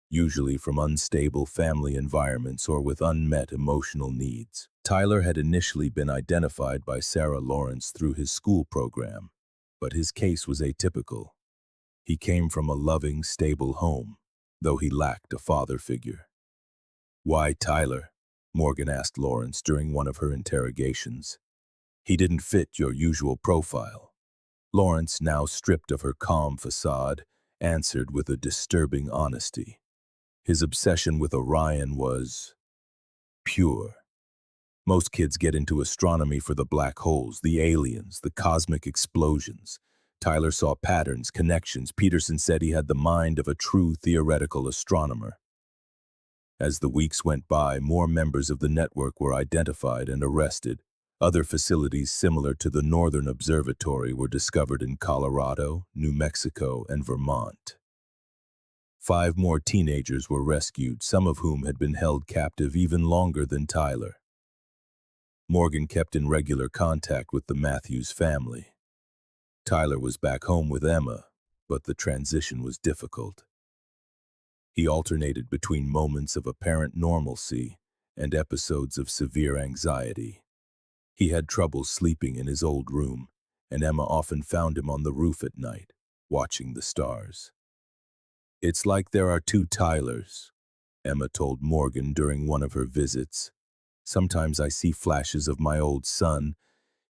usually from unstable family environments or with unmet emotional needs. Tyler had initially been identified by Sarah Lawrence through his school program, but his case was atypical. He came from a loving, stable home, though he lacked a father figure. "Why Tyler?" Morgan asked Lawrence during one of her interrogations. "He didn't fit your usual profile." Lawrence, now stripped of her calm facade, answered with a disturbing honesty. His obsession with Orion was pure. Most kids get into astronomy for the black holes, the aliens, the cosmic explosions. Tyler saw patterns, connections. Peterson said he had the mind of a true theoretical astronomer. As the weeks went by, more members of the network were identified and arrested. Other facilities similar to the Northern Observatory were discovered in Colorado, New Mexico, and Vermont. 5 more teenagers were rescued, some of whom had been held captive even longer than Tyler. Morgan kept in regular contact with the Matthews family. Tyler was back home with Emma, but the transition was difficult. He alternated between moments of apparent normalcy and episodes of severe anxiety. He had trouble sleeping in his old room, and Emma often found him on the roof at night, watching the stars. "It's like there are 2 Tylers," Emma told Morgan during one of her visits. "Sometimes I see flashes of my old son,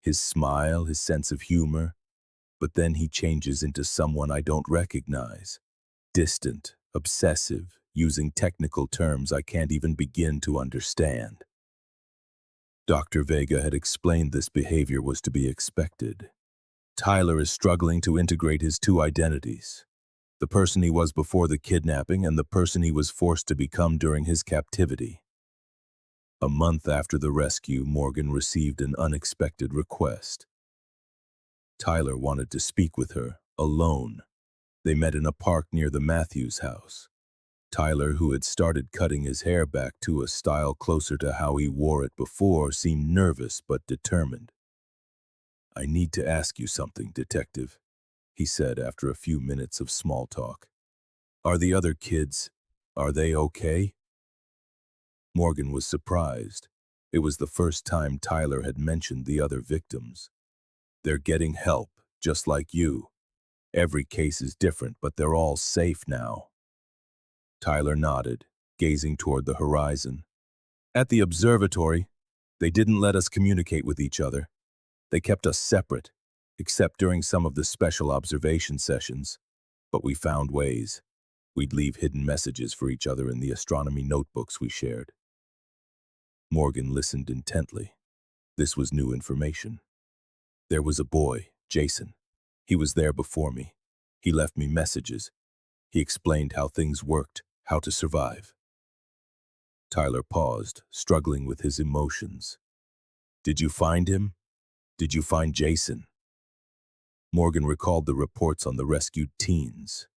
his smile, his sense of humor, but then he changes into someone I don't recognize. Distant, obsessive, using technical terms I can't even begin to understand." Dr. Vega had explained this behavior was to be expected. Tyler is struggling to integrate his 2 identities, the person he was before the kidnapping and the person he was forced to become during his captivity. A month after the rescue, Morgan received an unexpected request. Tyler wanted to speak with her, alone. They met in a park near the Matthews house. Tyler, who had started cutting his hair back to a style closer to how he wore it before, seemed nervous but determined. "I need to ask you something, Detective," he said after a few minutes of small talk. "Are the other kids, are they okay?" Morgan was surprised. It was the first time Tyler had mentioned the other victims. "They're getting help, just like you. Every case is different, but they're all safe now." Tyler nodded, gazing toward the horizon. "At the observatory, they didn't let us communicate with each other. They kept us separate, except during some of the special observation sessions. But we found ways. We'd leave hidden messages for each other in the astronomy notebooks we shared." Morgan listened intently. This was new information. "There was a boy, Jason. He was there before me. He left me messages. He explained how things worked, how to survive." Tyler paused, struggling with his emotions. "Did you find him? Did you find Jason?" Morgan recalled the reports on the rescued teens.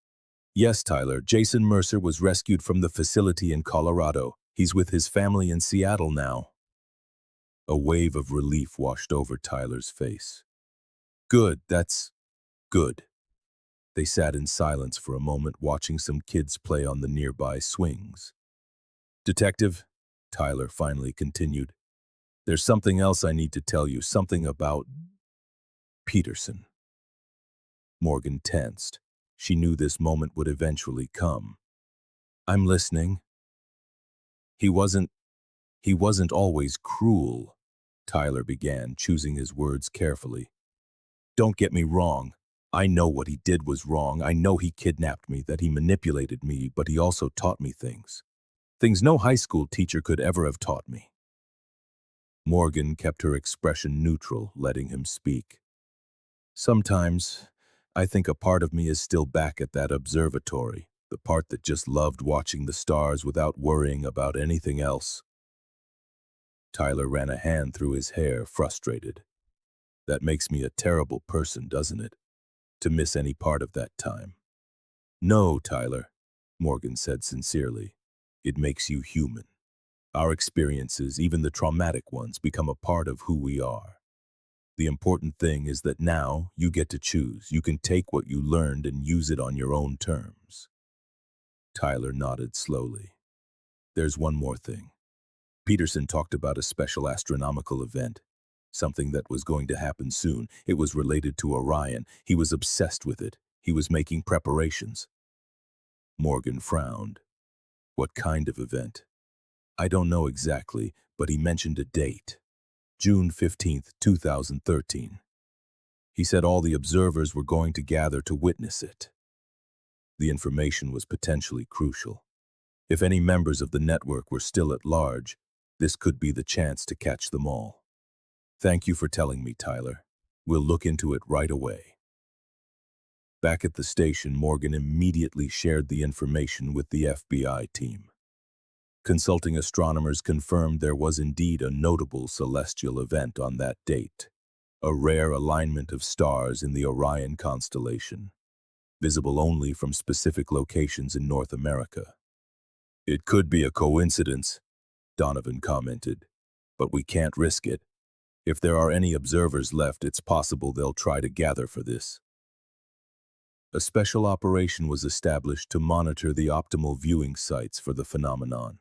"Yes, Tyler, Jason Mercer was rescued from the facility in Colorado. He's with his family in Seattle now." A wave of relief washed over Tyler's face. "Good, that's good." They sat in silence for a moment, watching some kids play on the nearby swings. "Detective," Tyler finally continued, "there's something else I need to tell you, something about Peterson." Morgan tensed. She knew this moment would eventually come. "I'm listening." He wasn't always cruel," Tyler began, choosing his words carefully. "Don't get me wrong. I know what he did was wrong. I know he kidnapped me, that he manipulated me, but he also taught me things. Things no high school teacher could ever have taught me." Morgan kept her expression neutral, letting him speak. "Sometimes, I think a part of me is still back at that observatory, the part that just loved watching the stars without worrying about anything else." Tyler ran a hand through his hair, frustrated. "That makes me a terrible person, doesn't it? To miss any part of that time." "No, Tyler," Morgan said sincerely. "It makes you human. Our experiences, even the traumatic ones, become a part of who we are. The important thing is that now you get to choose. You can take what you learned and use it on your own terms. Tyler nodded slowly. There's one more thing. Peterson talked about a special astronomical event, something that was going to happen soon. It was related to Orion. He was obsessed with it. He was making preparations. Morgan frowned. What kind of event? I don't know exactly, but he mentioned a date. June 15th, 2013. He said all the observers were going to gather to witness it. The information was potentially crucial. If any members of the network were still at large, this could be the chance to catch them all. Thank you for telling me, Tyler. We'll look into it right away. Back at the station, Morgan immediately shared the information with the FBI team. Consulting astronomers confirmed there was indeed a notable celestial event on that date, a rare alignment of stars in the Orion constellation, visible only from specific locations in North America. It could be a coincidence, Donovan commented, but we can't risk it. If there are any observers left, it's possible they'll try to gather for this. A special operation was established to monitor the optimal viewing sites for the phenomenon.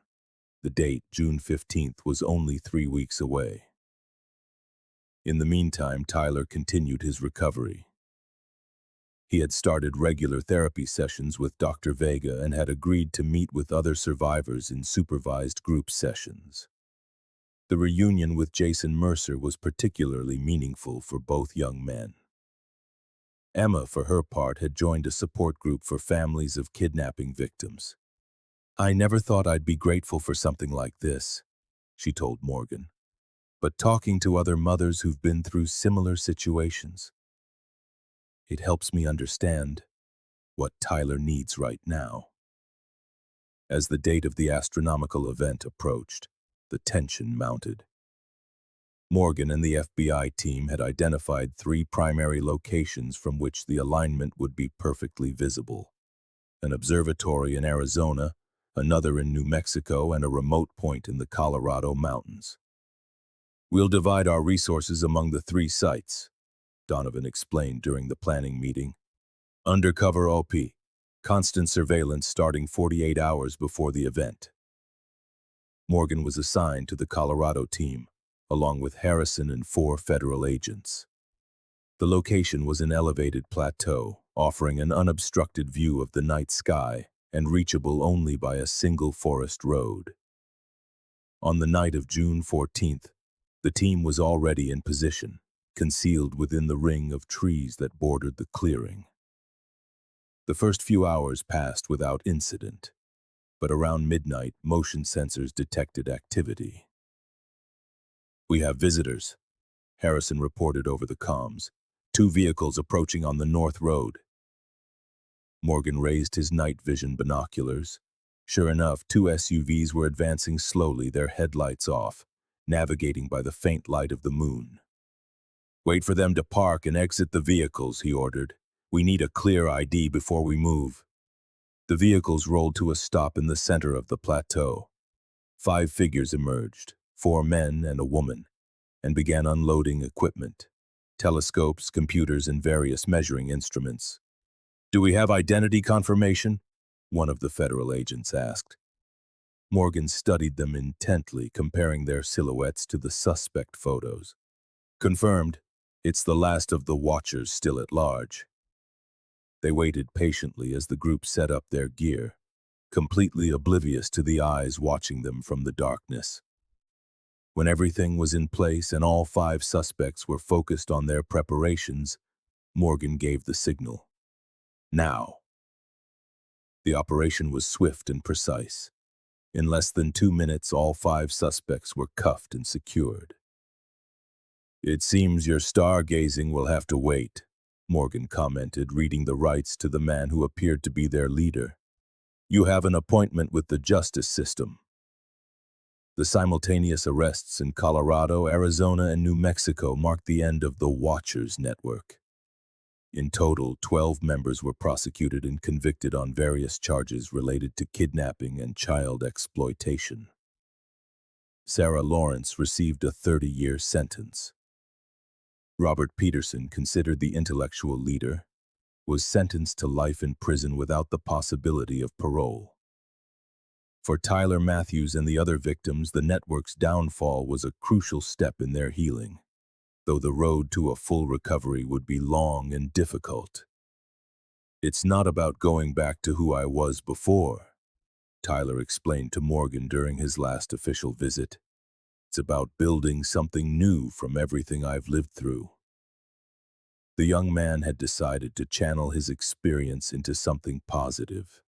The date, June 15th, was only 3 weeks away. In the meantime, Tyler continued his recovery. He had started regular therapy sessions with Dr. Vega and had agreed to meet with other survivors in supervised group sessions. The reunion with Jason Mercer was particularly meaningful for both young men. Emma, for her part, had joined a support group for families of kidnapping victims. I never thought I'd be grateful for something like this, she told Morgan. But talking to other mothers who've been through similar situations, it helps me understand what Tyler needs right now. As the date of the astronomical event approached, the tension mounted. Morgan and the FBI team had identified 3 primary locations from which the alignment would be perfectly visible: an observatory in Arizona, another in New Mexico, and a remote point in the Colorado mountains. We'll divide our resources among the 3 sites, Donovan explained during the planning meeting. Undercover OP, constant surveillance starting 48 hours before the event. Morgan was assigned to the Colorado team, along with Harrison and 4 federal agents. The location was an elevated plateau, offering an unobstructed view of the night sky and reachable only by a single forest road. On the night of June 14th, the team was already in position, concealed within the ring of trees that bordered the clearing. The first few hours passed without incident, but around midnight, motion sensors detected activity. We have visitors, Harrison reported over the comms. 2 vehicles approaching on the North Road. Morgan raised his night vision binoculars. Sure enough, 2 SUVs were advancing slowly, their headlights off, navigating by the faint light of the moon. Wait for them to park and exit the vehicles, he ordered. We need a clear ID before we move. The vehicles rolled to a stop in the center of the plateau. 5 figures emerged, 4 men and a woman, and began unloading equipment: telescopes, computers, and various measuring instruments. Do we have identity confirmation? One of the federal agents asked. Morgan studied them intently, comparing their silhouettes to the suspect photos. Confirmed. It's the last of the Watchers still at large. They waited patiently as the group set up their gear, completely oblivious to the eyes watching them from the darkness. When everything was in place and all 5 suspects were focused on their preparations, Morgan gave the signal. Now. The operation was swift and precise. In less than 2 minutes, all 5 suspects were cuffed and secured. It seems your stargazing will have to wait, Morgan commented, reading the rights to the man who appeared to be their leader. You have an appointment with the justice system. The simultaneous arrests in Colorado, Arizona, and New Mexico marked the end of the Watchers network. In total, 12 members were prosecuted and convicted on various charges related to kidnapping and child exploitation. Sarah Lawrence received a 30-year sentence. Robert Peterson, considered the intellectual leader, was sentenced to life in prison without the possibility of parole. For Tyler Matthews and the other victims, the network's downfall was a crucial step in their healing, though the road to a full recovery would be long and difficult. "It's not about going back to who I was before," Tyler explained to Morgan during his last official visit. "It's about building something new from everything I've lived through." The young man had decided to channel his experience into something positive.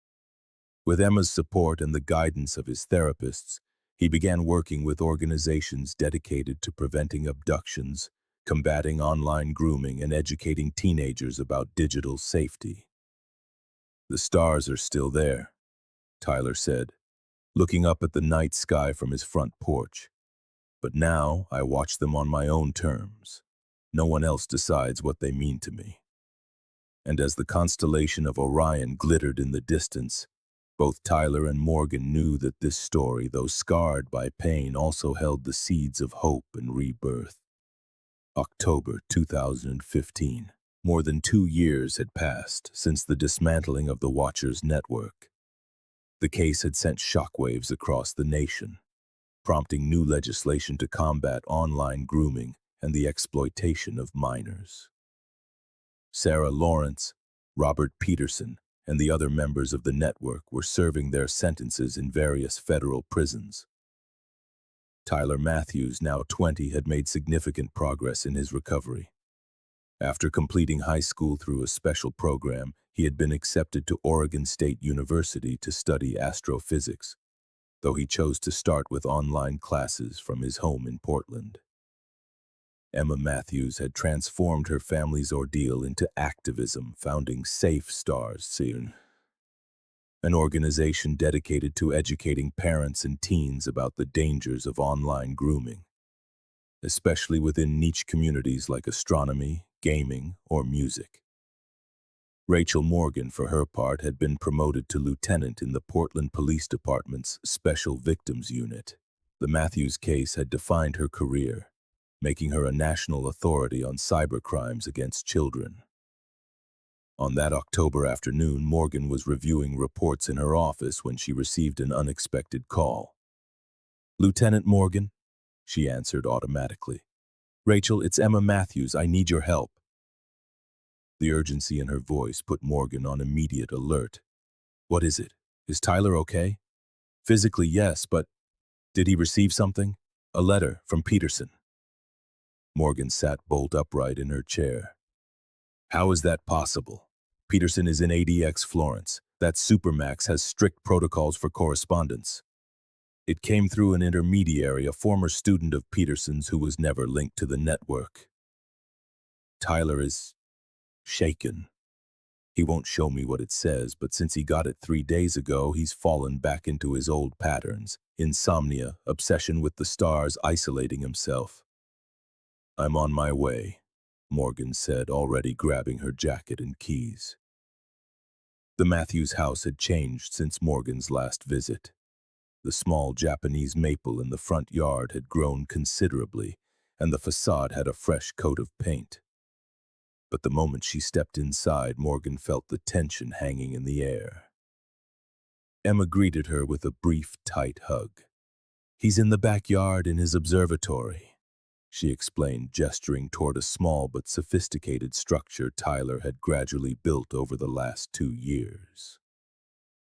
With Emma's support and the guidance of his therapists, he began working with organizations dedicated to preventing abductions, combating online grooming, and educating teenagers about digital safety. "The stars are still there," Tyler said, looking up at the night sky from his front porch. "But now I watch them on my own terms. No one else decides what they mean to me." And as the constellation of Orion glittered in the distance, both Tyler and Morgan knew that this story, though scarred by pain, also held the seeds of hope and rebirth. October 2015. More than 2 years had passed since the dismantling of the Watchers network. The case had sent shockwaves across the nation, prompting new legislation to combat online grooming and the exploitation of minors. Sarah Lawrence, Robert Peterson, and the other members of the network were serving their sentences in various federal prisons. Tyler Matthews, now 20, had made significant progress in his recovery. After completing high school through a special program, he had been accepted to Oregon State University to study astrophysics, though he chose to start with online classes from his home in Portland. Emma Matthews had transformed her family's ordeal into activism, founding Safe Stars soon, an organization dedicated to educating parents and teens about the dangers of online grooming, especially within niche communities like astronomy, gaming, or music. Rachel Morgan, for her part, had been promoted to lieutenant in the Portland Police Department's Special Victims Unit. The Matthews case had defined her career, making her a national authority on cybercrimes against children. On that October afternoon, Morgan was reviewing reports in her office when she received an unexpected call. "Lieutenant Morgan," she answered automatically. "Rachel, it's Emma Matthews. I need your help." The urgency in her voice put Morgan on immediate alert. "What is it? Is Tyler okay?" "Physically, yes, but did he receive something?" "A letter from Peterson." Morgan sat bolt upright in her chair. "How is that possible? Peterson is in ADX Florence. That Supermax has strict protocols for correspondence." "It came through an intermediary, a former student of Peterson's who was never linked to the network." Tyler is shaken. "He won't show me what it says, but since he got it 3 days ago, he's fallen back into his old patterns. Insomnia, obsession with the stars, isolating himself." "I'm on my way," Morgan said, already grabbing her jacket and keys. The Matthews house had changed since Morgan's last visit. The small Japanese maple in the front yard had grown considerably, and the facade had a fresh coat of paint. But the moment she stepped inside, Morgan felt the tension hanging in the air. Emma greeted her with a brief, tight hug. "He's in the backyard in his observatory," she explained, gesturing toward a small but sophisticated structure Tyler had gradually built over the last 2 years.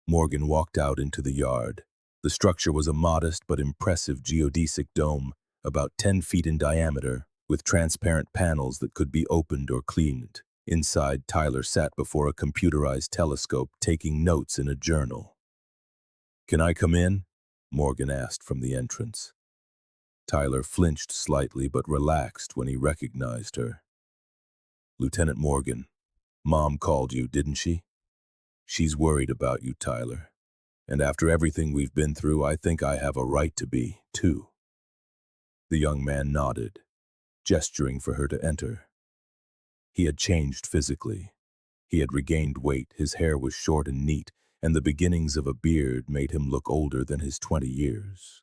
Morgan walked out into the yard. The structure was a modest but impressive geodesic dome, about 10 feet in diameter, with transparent panels that could be opened or cleaned. Inside, Tyler sat before a computerized telescope, taking notes in a journal. "Can I come in?" Morgan asked from the entrance. Tyler flinched slightly but relaxed when he recognized her. "Lieutenant Morgan, Mom called you, didn't she? She's worried about you, Tyler. And after everything we've been through, I think I have a right to be, too." The young man nodded, gesturing for her to enter. He had changed physically. He had regained weight, his hair was short and neat, and the beginnings of a beard made him look older than his 20 years.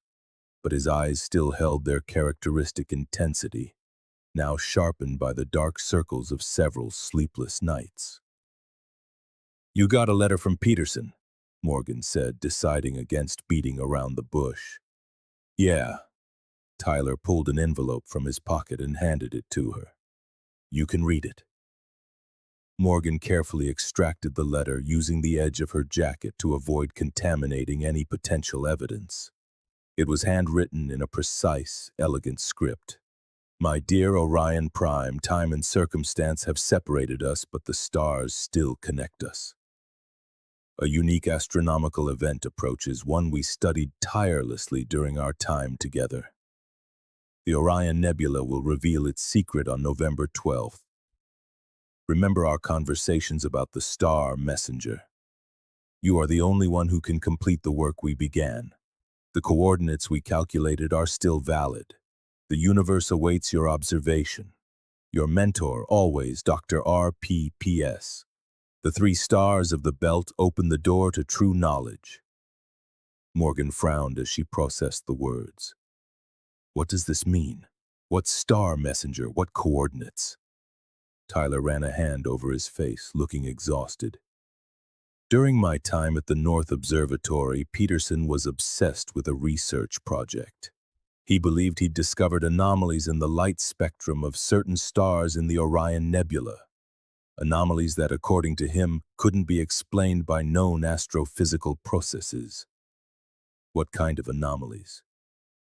but his eyes still held their characteristic intensity, now sharpened by the dark circles of several sleepless nights. "You got a letter from Peterson," Morgan said, deciding against beating around the bush. "Yeah." Tyler pulled an envelope from his pocket and handed it to her. "You can read it." Morgan carefully extracted the letter, using the edge of her jacket to avoid contaminating any potential evidence. It was handwritten in a precise, elegant script. "My dear Orion Prime, time and circumstance have separated us, but the stars still connect us. A unique astronomical event approaches, one we studied tirelessly during our time together. The Orion Nebula will reveal its secret on November 12th. Remember our conversations about the star messenger. You are the only one who can complete the work we began. The coordinates we calculated are still valid. The universe awaits your observation. Your mentor, always, Dr. RPPS. The 3 stars of the belt open the door to true knowledge." Morgan frowned as she processed the words. What does this mean? What star messenger? What coordinates? Tyler ran a hand over his face, looking exhausted. During my time at the North Observatory, Peterson was obsessed with a research project. He believed he'd discovered anomalies in the light spectrum of certain stars in the Orion Nebula. Anomalies that, according to him, couldn't be explained by known astrophysical processes. What kind of anomalies?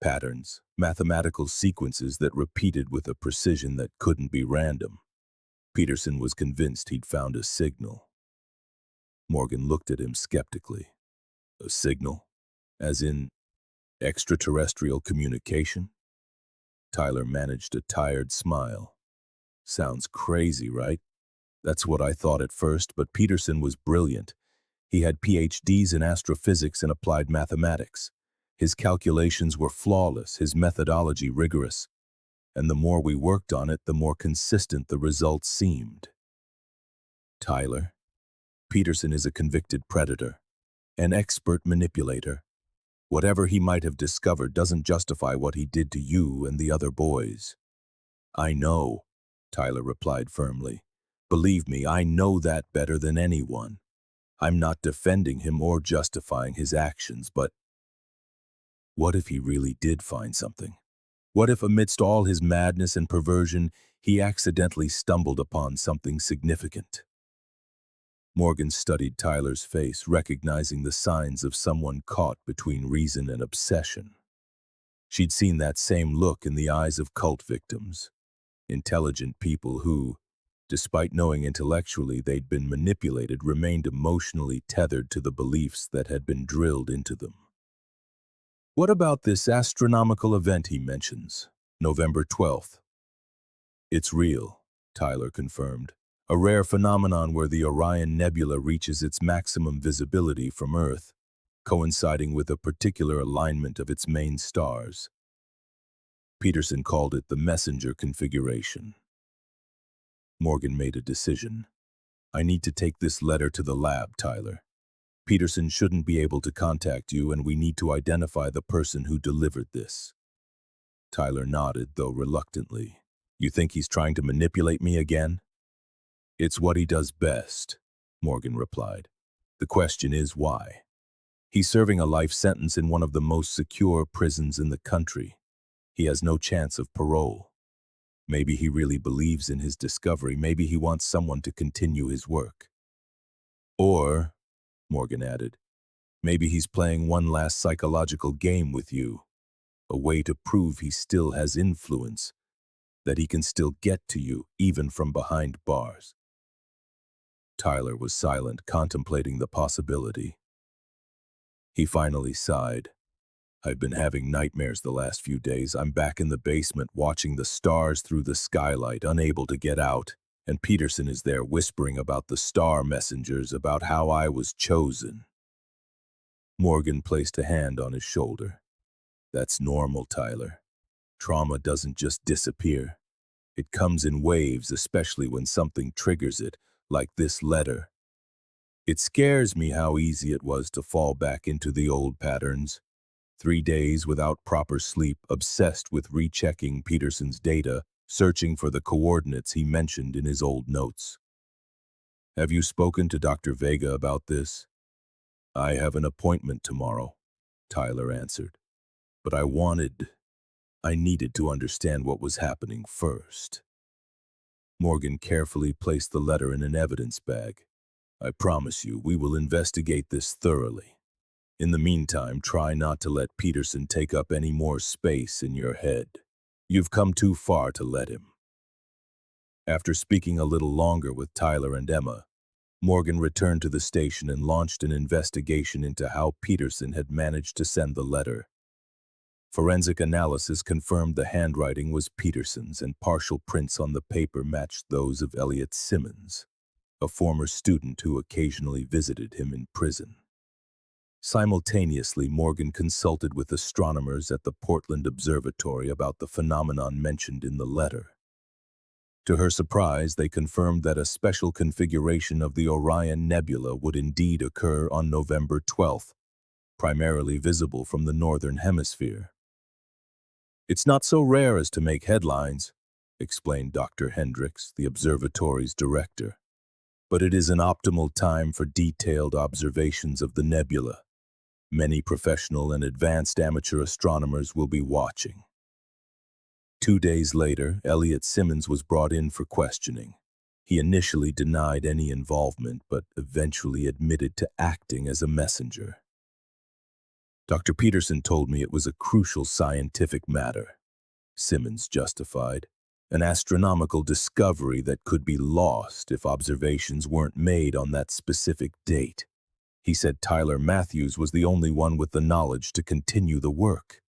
Patterns, mathematical sequences that repeated with a precision that couldn't be random. Peterson was convinced he'd found a signal. Morgan looked at him skeptically. A signal? As in extraterrestrial communication? Tyler managed a tired smile. Sounds crazy, right? That's what I thought at first, but Peterson was brilliant. He had PhDs in astrophysics and applied mathematics. His calculations were flawless, his methodology rigorous. And the more we worked on it, the more consistent the results seemed. Tyler, Peterson is a convicted predator, an expert manipulator. Whatever he might have discovered doesn't justify what he did to you and the other boys. I know, Tyler replied firmly. Believe me, I know that better than anyone. I'm not defending him or justifying his actions, but what if he really did find something? What if amidst all his madness and perversion, he accidentally stumbled upon something significant? Morgan studied Tyler's face, recognizing the signs of someone caught between reason and obsession. She'd seen that same look in the eyes of cult victims, intelligent people who, despite knowing intellectually they'd been manipulated, remained emotionally tethered to the beliefs that had been drilled into them. What about this astronomical event he mentions, November 12th? It's real, Tyler confirmed. A rare phenomenon where the Orion Nebula reaches its maximum visibility from Earth, coinciding with a particular alignment of its main stars. Peterson called it the messenger configuration. Morgan made a decision. I need to take this letter to the lab, Tyler. Peterson shouldn't be able to contact you, and we need to identify the person who delivered this. Tyler nodded, though reluctantly. You think he's trying to manipulate me again? It's what he does best, Morgan replied. The question is why. He's serving a life sentence in one of the most secure prisons in the country. He has no chance of parole. Maybe he really believes in his discovery. Maybe he wants someone to continue his work. Or, Morgan added, maybe he's playing one last psychological game with you, a way to prove he still has influence, that he can still get to you even from behind bars. Tyler was silent, contemplating the possibility. He finally sighed. I've been having nightmares the last few days. I'm back in the basement watching the stars through the skylight, unable to get out, and Peterson is there whispering about the star messengers, about how I was chosen. Morgan placed a hand on his shoulder. That's normal, Tyler. Trauma doesn't just disappear. It comes in waves, especially when something triggers it, like this letter. It scares me how easy it was to fall back into the old patterns. 3 days without proper sleep, obsessed with rechecking Peterson's data, searching for the coordinates he mentioned in his old notes. Have you spoken to Dr. Vega about this? I have an appointment tomorrow, Tyler answered. But I needed to understand what was happening first. Morgan carefully placed the letter in an evidence bag. I promise you, we will investigate this thoroughly. In the meantime, try not to let Peterson take up any more space in your head. You've come too far to let him. After speaking a little longer with Tyler and Emma, Morgan returned to the station and launched an investigation into how Peterson had managed to send the letter. Forensic analysis confirmed the handwriting was Peterson's, and partial prints on the paper matched those of Elliot Simmons, a former student who occasionally visited him in prison. Simultaneously, Morgan consulted with astronomers at the Portland Observatory about the phenomenon mentioned in the letter. To her surprise, they confirmed that a special configuration of the Orion Nebula would indeed occur on November 12th, primarily visible from the northern hemisphere. It's not so rare as to make headlines, explained Dr. Hendricks, the observatory's director. But it is an optimal time for detailed observations of the nebula. Many professional and advanced amateur astronomers will be watching. 2 days later, Elliot Simmons was brought in for questioning. He initially denied any involvement, but eventually admitted to acting as a messenger. Dr. Peterson told me it was a crucial scientific matter, Simmons justified, an astronomical discovery that could be lost if observations weren't made on that specific date. He said Tyler Matthews was the only one with the knowledge to continue the work.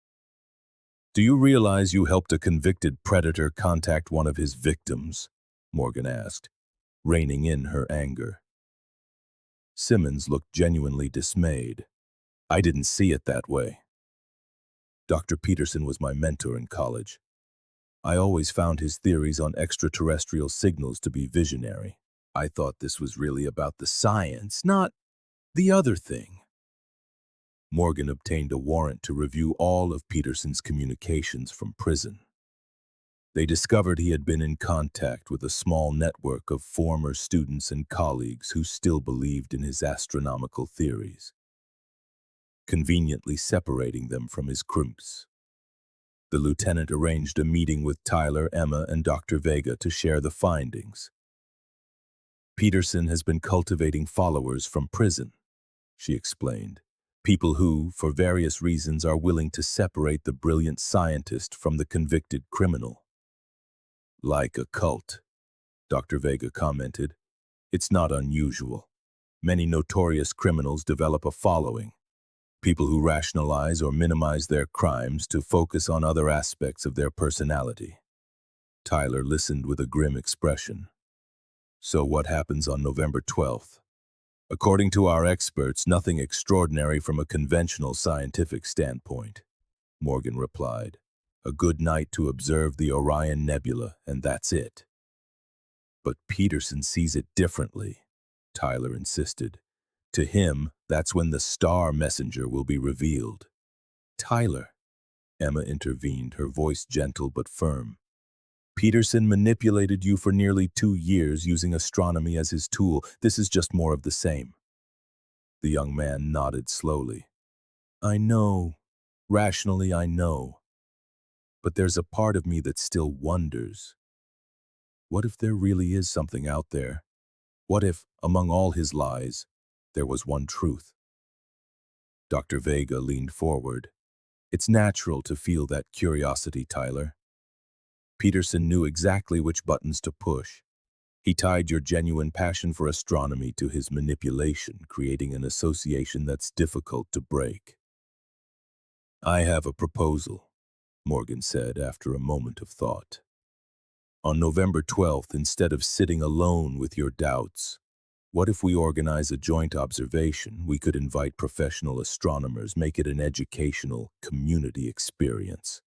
Do you realize you helped a convicted predator contact one of his victims? Morgan asked, reining in her anger. Simmons looked genuinely dismayed. I didn't see it that way. Dr. Peterson was my mentor in college. I always found his theories on extraterrestrial signals to be visionary. I thought this was really about the science, not the other thing. Morgan obtained a warrant to review all of Peterson's communications from prison. They discovered he had been in contact with a small network of former students and colleagues who still believed in his astronomical theories, conveniently separating them from his crooks. The lieutenant arranged a meeting with Tyler, Emma, and Dr. Vega to share the findings. Peterson has been cultivating followers from prison, she explained. People who, for various reasons, are willing to separate the brilliant scientist from the convicted criminal. Like a cult, Dr. Vega commented. It's not unusual. Many notorious criminals develop a following. People who rationalize or minimize their crimes to focus on other aspects of their personality. Tyler listened with a grim expression. So what happens on November 12th? According to our experts, nothing extraordinary from a conventional scientific standpoint, Morgan replied. A good night to observe the Orion Nebula, and that's it. But Peterson sees it differently, Tyler insisted. To him, that's when the star messenger will be revealed. Tyler, Emma intervened, her voice gentle but firm. Peterson manipulated you for nearly 2 years using astronomy as his tool. This is just more of the same. The young man nodded slowly. I know. Rationally, I know. But there's a part of me that still wonders. What if there really is something out there? What if, among all his lies, there was one truth? Dr. Vega leaned forward. It's natural to feel that curiosity, Tyler. Peterson knew exactly which buttons to push. He tied your genuine passion for astronomy to his manipulation, creating an association that's difficult to break. I have a proposal, Morgan said after a moment of thought. On November 12th, instead of sitting alone with your doubts, what if we organize a joint observation? We could invite professional astronomers, make it an educational, community experience.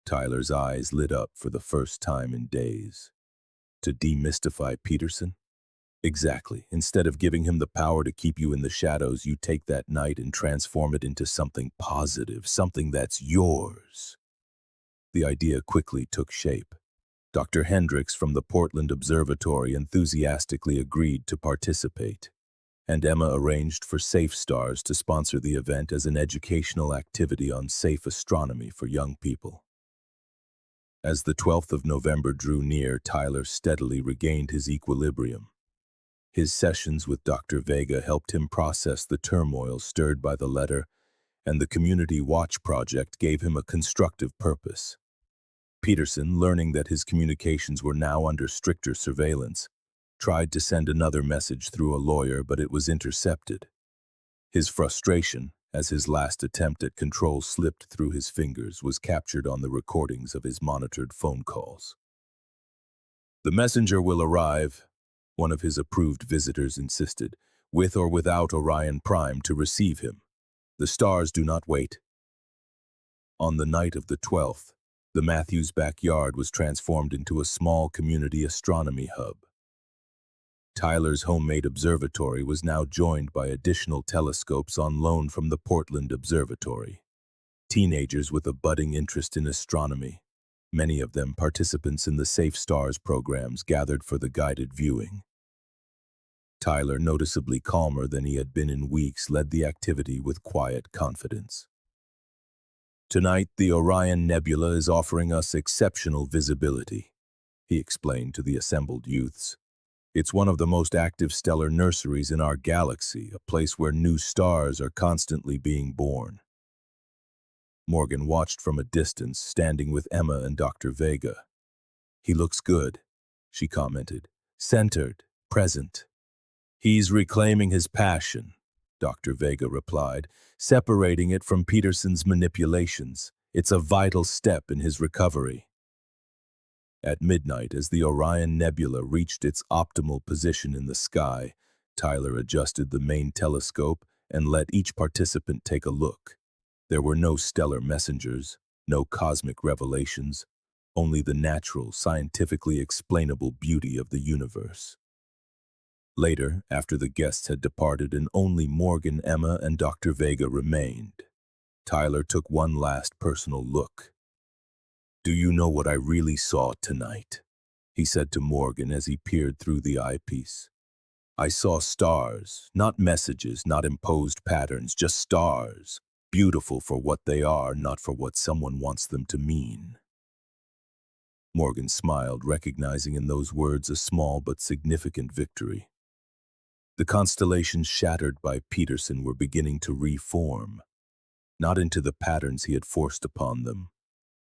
Tyler's eyes lit up for the first time in days. To demystify Peterson? Exactly. Instead of giving him the power to keep you in the shadows, you take that night and transform it into something positive, something that's yours. The idea quickly took shape. Dr. Hendricks from the Portland Observatory enthusiastically agreed to participate, and Emma arranged for Safe Stars to sponsor the event as an educational activity on safe astronomy for young people. As the 12th of November drew near, Tyler steadily regained his equilibrium. His sessions with Dr. Vega helped him process the turmoil stirred by the letter, and the Community Watch Project gave him a constructive purpose. Peterson, learning that his communications were now under stricter surveillance, tried to send another message through a lawyer, but it was intercepted. His frustration, as his last attempt at control slipped through his fingers, was captured on the recordings of his monitored phone calls. "The messenger will arrive," one of his approved visitors insisted, "with or without Orion Prime to receive him. The stars do not wait." On the night of the 12th, the Matthews backyard was transformed into a small community astronomy hub. Tyler's homemade observatory was now joined by additional telescopes on loan from the Portland Observatory. Teenagers with a budding interest in astronomy, many of them participants in the Safe Stars programs, gathered for the guided viewing. Tyler, noticeably calmer than he had been in weeks, led the activity with quiet confidence. "Tonight, the Orion Nebula is offering us exceptional visibility," he explained to the assembled youths. "It's one of the most active stellar nurseries in our galaxy, a place where new stars are constantly being born." Morgan watched from a distance, standing with Emma and Dr. Vega. "He looks good," she commented. "Centered, present." "He's reclaiming his passion," Dr. Vega replied, "separating it from Peterson's manipulations. It's a vital step in his recovery." At midnight, as the Orion Nebula reached its optimal position in the sky, Tyler adjusted the main telescope and let each participant take a look. There were no stellar messengers, no cosmic revelations, only the natural, scientifically explainable beauty of the universe. Later, after the guests had departed and only Morgan, Emma, and Dr. Vega remained, Tyler took one last personal look. "Do you know what I really saw tonight?" he said to Morgan as he peered through the eyepiece. "I saw stars, not messages, not imposed patterns, just stars, beautiful for what they are, not for what someone wants them to mean." Morgan smiled, recognizing in those words a small but significant victory. The constellations shattered by Peterson were beginning to reform, not into the patterns he had forced upon them,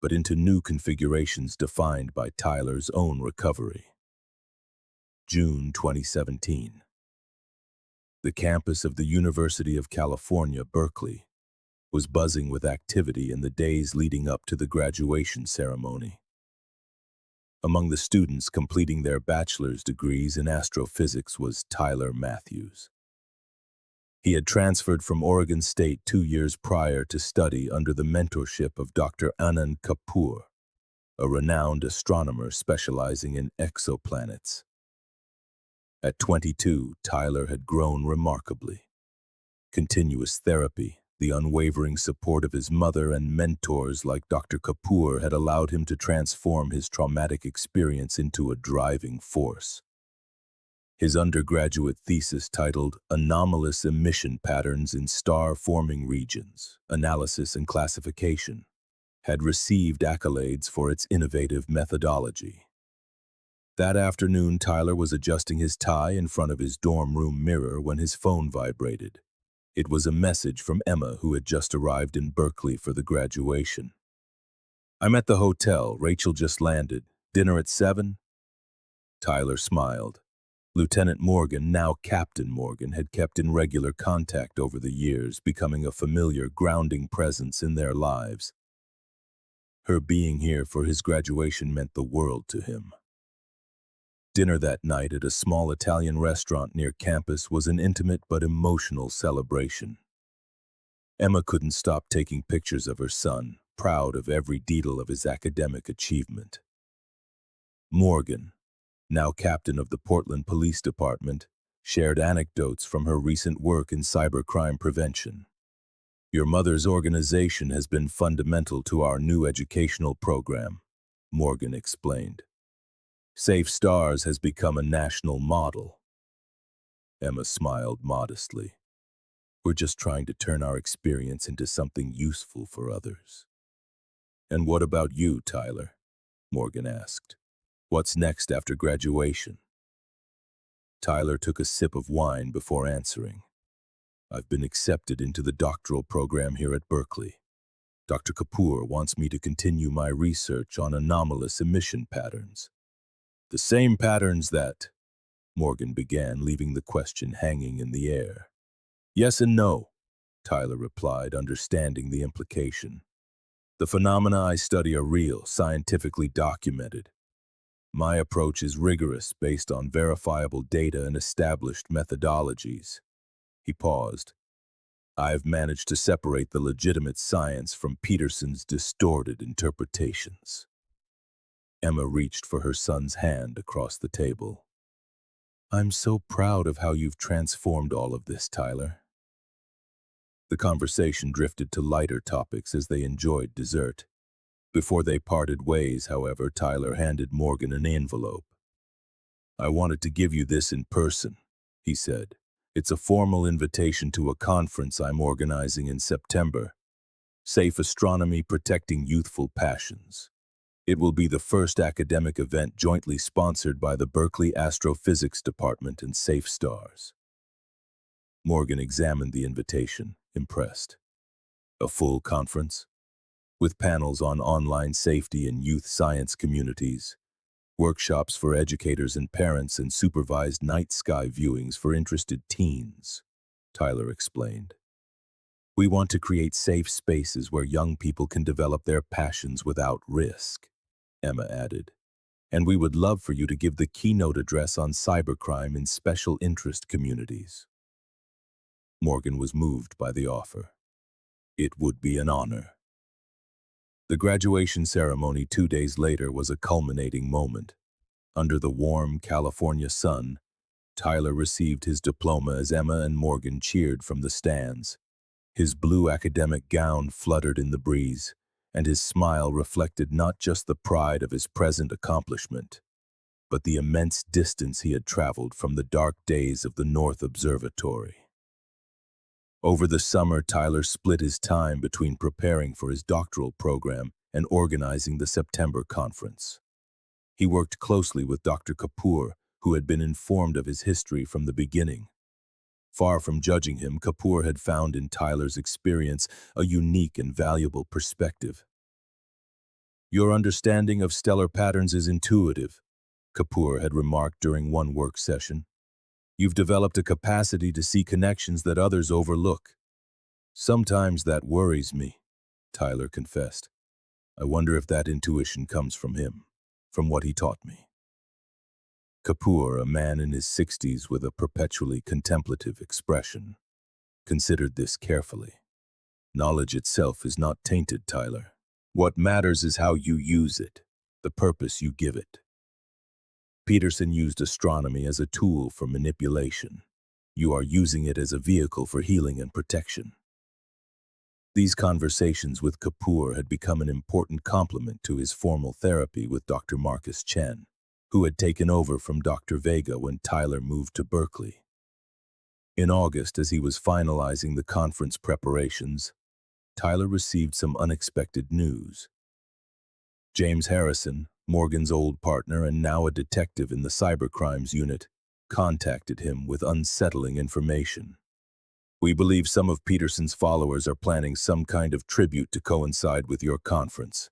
but into new configurations defined by Tyler's own recovery. June 2017. The campus of the University of California, Berkeley, was buzzing with activity in the days leading up to the graduation ceremony. Among the students completing their bachelor's degrees in astrophysics was Tyler Matthews. He had transferred from Oregon State 2 years prior to study under the mentorship of Dr. Anand Kapoor, a renowned astronomer specializing in exoplanets. At 22, Tyler had grown remarkably. Continuous therapy, the unwavering support of his mother and mentors like Dr. Kapoor had allowed him to transform his traumatic experience into a driving force. His undergraduate thesis, titled "Anomalous Emission Patterns in Star-Forming Regions, Analysis and Classification," had received accolades for its innovative methodology. That afternoon, Tyler was adjusting his tie in front of his dorm room mirror when his phone vibrated. It was a message from Emma, who had just arrived in Berkeley for the graduation. "I'm at the hotel. Rachel just landed. Dinner at 7? Tyler smiled. Lieutenant Morgan, now Captain Morgan, had kept in regular contact over the years, becoming a familiar, grounding presence in their lives. Her being here for his graduation meant the world to him. Dinner that night at a small Italian restaurant near campus was an intimate but emotional celebration. Emma couldn't stop taking pictures of her son, proud of every detail of his academic achievement. Morgan, now captain of the Portland Police Department, shared anecdotes from her recent work in cybercrime prevention. Your mother's organization has been fundamental to our new educational program, Morgan explained. Safe Stars has become a national model. Emma smiled modestly. We're just trying to turn our experience into something useful for others. And what about you, Tyler? Morgan asked. What's next after graduation? Tyler took a sip of wine before answering. I've been accepted into the doctoral program here at Berkeley. Dr. Kapoor wants me to continue my research on anomalous emission patterns. The same patterns that, Morgan began, leaving the question hanging in the air. Yes and no, Tyler replied, understanding the implication. The phenomena I study are real, scientifically documented. My approach is rigorous, based on verifiable data and established methodologies. He paused. I've managed to separate the legitimate science from Peterson's distorted interpretations. Emma reached for her son's hand across the table. I'm so proud of how you've transformed all of this, Tyler. The conversation drifted to lighter topics as they enjoyed dessert. Before they parted ways, however, Tyler handed Morgan an envelope. I wanted to give you this in person, he said. It's a formal invitation to a conference I'm organizing in September. Safe Astronomy Protecting Youthful Passions. It will be the first academic event jointly sponsored by the Berkeley Astrophysics Department and Safe Stars. Morgan examined the invitation, impressed. A full conference? With panels on online safety and youth science communities, workshops for educators and parents, and supervised night sky viewings for interested teens, Tyler explained. We want to create safe spaces where young people can develop their passions without risk, Emma added. And we would love for you to give the keynote address on cybercrime in special interest communities. Morgan was moved by the offer. It would be an honor. The graduation ceremony 2 days later was a culminating moment. Under the warm California sun, Tyler received his diploma as Emma and Morgan cheered from the stands. His blue academic gown fluttered in the breeze, and his smile reflected not just the pride of his present accomplishment, but the immense distance he had traveled from the dark days of the North Observatory. Over the summer, Tyler split his time between preparing for his doctoral program and organizing the September conference. He worked closely with Dr. Kapoor, who had been informed of his history from the beginning. Far from judging him, Kapoor had found in Tyler's experience a unique and valuable perspective. Your understanding of stellar patterns is intuitive, Kapoor had remarked during one work session. You've developed a capacity to see connections that others overlook. Sometimes that worries me, Tyler confessed. I wonder if that intuition comes from him, from what he taught me. Kapoor, a man in his 60s with a perpetually contemplative expression, considered this carefully. Knowledge itself is not tainted, Tyler. What matters is how you use it, the purpose you give it. Peterson used astronomy as a tool for manipulation. You are using it as a vehicle for healing and protection. These conversations with Kapoor had become an important complement to his formal therapy with Dr. Marcus Chen, who had taken over from Dr. Vega when Tyler moved to Berkeley. In August, as he was finalizing the conference preparations, Tyler received some unexpected news. James Harrison, Morgan's old partner and now a detective in the Cybercrimes unit, contacted him with unsettling information. We believe some of Peterson's followers are planning some kind of tribute to coincide with your conference,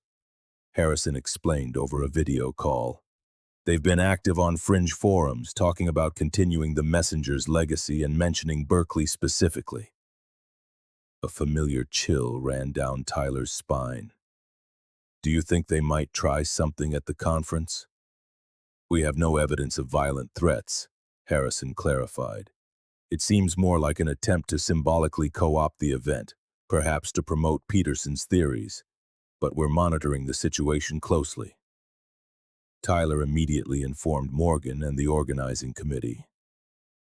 Harrison explained over a video call. They've been active on fringe forums, talking about continuing the messenger's legacy and mentioning Berkeley specifically. A familiar chill ran down Tyler's spine. Do you think they might try something at the conference? We have no evidence of violent threats, Harrison clarified. It seems more like an attempt to symbolically co-opt the event, perhaps to promote Peterson's theories, but we're monitoring the situation closely. Tyler immediately informed Morgan and the organizing committee.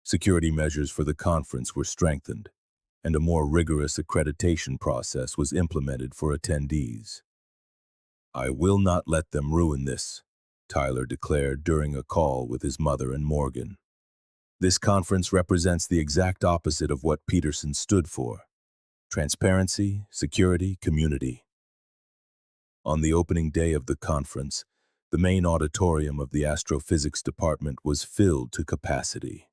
Security measures for the conference were strengthened, and a more rigorous accreditation process was implemented for attendees. "I will not let them ruin this," Tyler declared during a call with his mother and Morgan. "This conference represents the exact opposite of what Peterson stood for: transparency, security, community." On the opening day of the conference, the main auditorium of the astrophysics department was filled to capacity.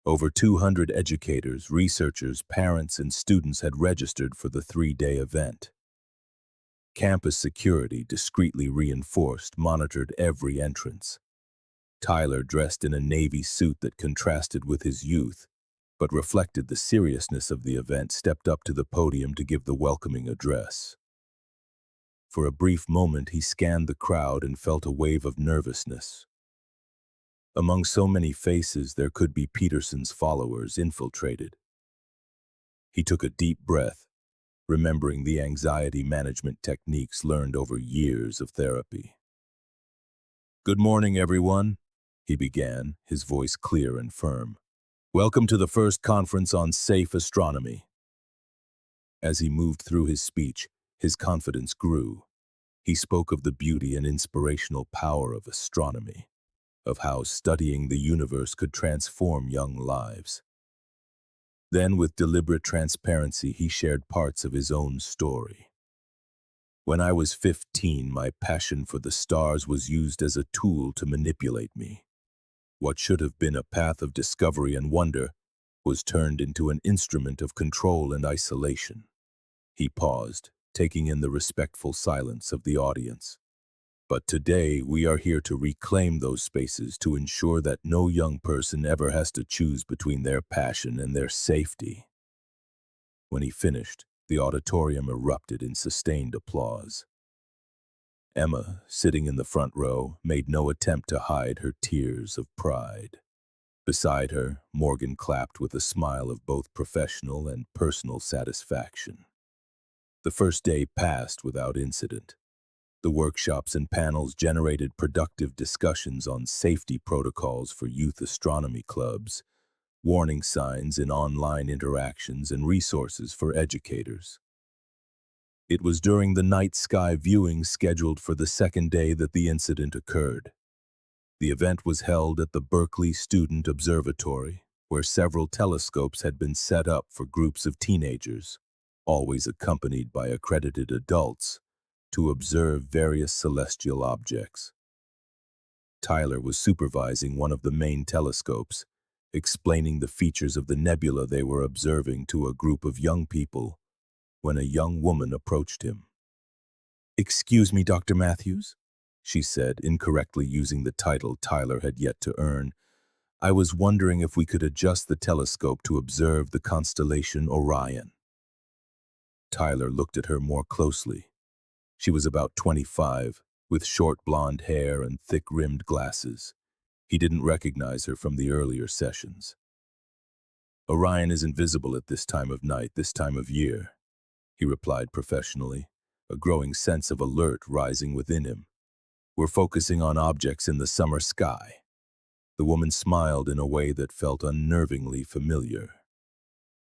Over 200 educators, researchers, parents, and students had registered for the three-day event. Campus security, discreetly reinforced, monitored every entrance. Tyler, dressed in a navy suit that contrasted with his youth, but reflected the seriousness of the event, stepped up to the podium to give the welcoming address. For a brief moment, he scanned the crowd and felt a wave of nervousness. Among so many faces, there could be Peterson's followers infiltrated. He took a deep breath, remembering the anxiety management techniques learned over years of therapy. "Good morning, everyone," he began, his voice clear and firm. "Welcome to the first conference on safe astronomy." As he moved through his speech, his confidence grew. He spoke of the beauty and inspirational power of astronomy, of how studying the universe could transform young lives. Then, with deliberate transparency, he shared parts of his own story. "When I was 15, my passion for the stars was used as a tool to manipulate me. What should have been a path of discovery and wonder was turned into an instrument of control and isolation." He paused, taking in the respectful silence of the audience. "But today, we are here to reclaim those spaces, to ensure that no young person ever has to choose between their passion and their safety." When he finished, the auditorium erupted in sustained applause. Emma, sitting in the front row, made no attempt to hide her tears of pride. Beside her, Morgan clapped with a smile of both professional and personal satisfaction. The first day passed without incident. The workshops and panels generated productive discussions on safety protocols for youth astronomy clubs, warning signs in online interactions, and resources for educators. It was during the night sky viewing scheduled for the second day that the incident occurred. The event was held at the Berkeley Student Observatory, where several telescopes had been set up for groups of teenagers, always accompanied by accredited adults, to observe various celestial objects. Tyler was supervising one of the main telescopes, explaining the features of the nebula they were observing to a group of young people, when a young woman approached him. "Excuse me, Dr. Matthews," she said, incorrectly using the title Tyler had yet to earn. "I was wondering if we could adjust the telescope to observe the constellation Orion." Tyler looked at her more closely. She was about 25, with short blonde hair and thick-rimmed glasses. He didn't recognize her from the earlier sessions. "Orion isn't visible at this time of night, this time of year," he replied professionally, a growing sense of alert rising within him. "We're focusing on objects in the summer sky." The woman smiled in a way that felt unnervingly familiar.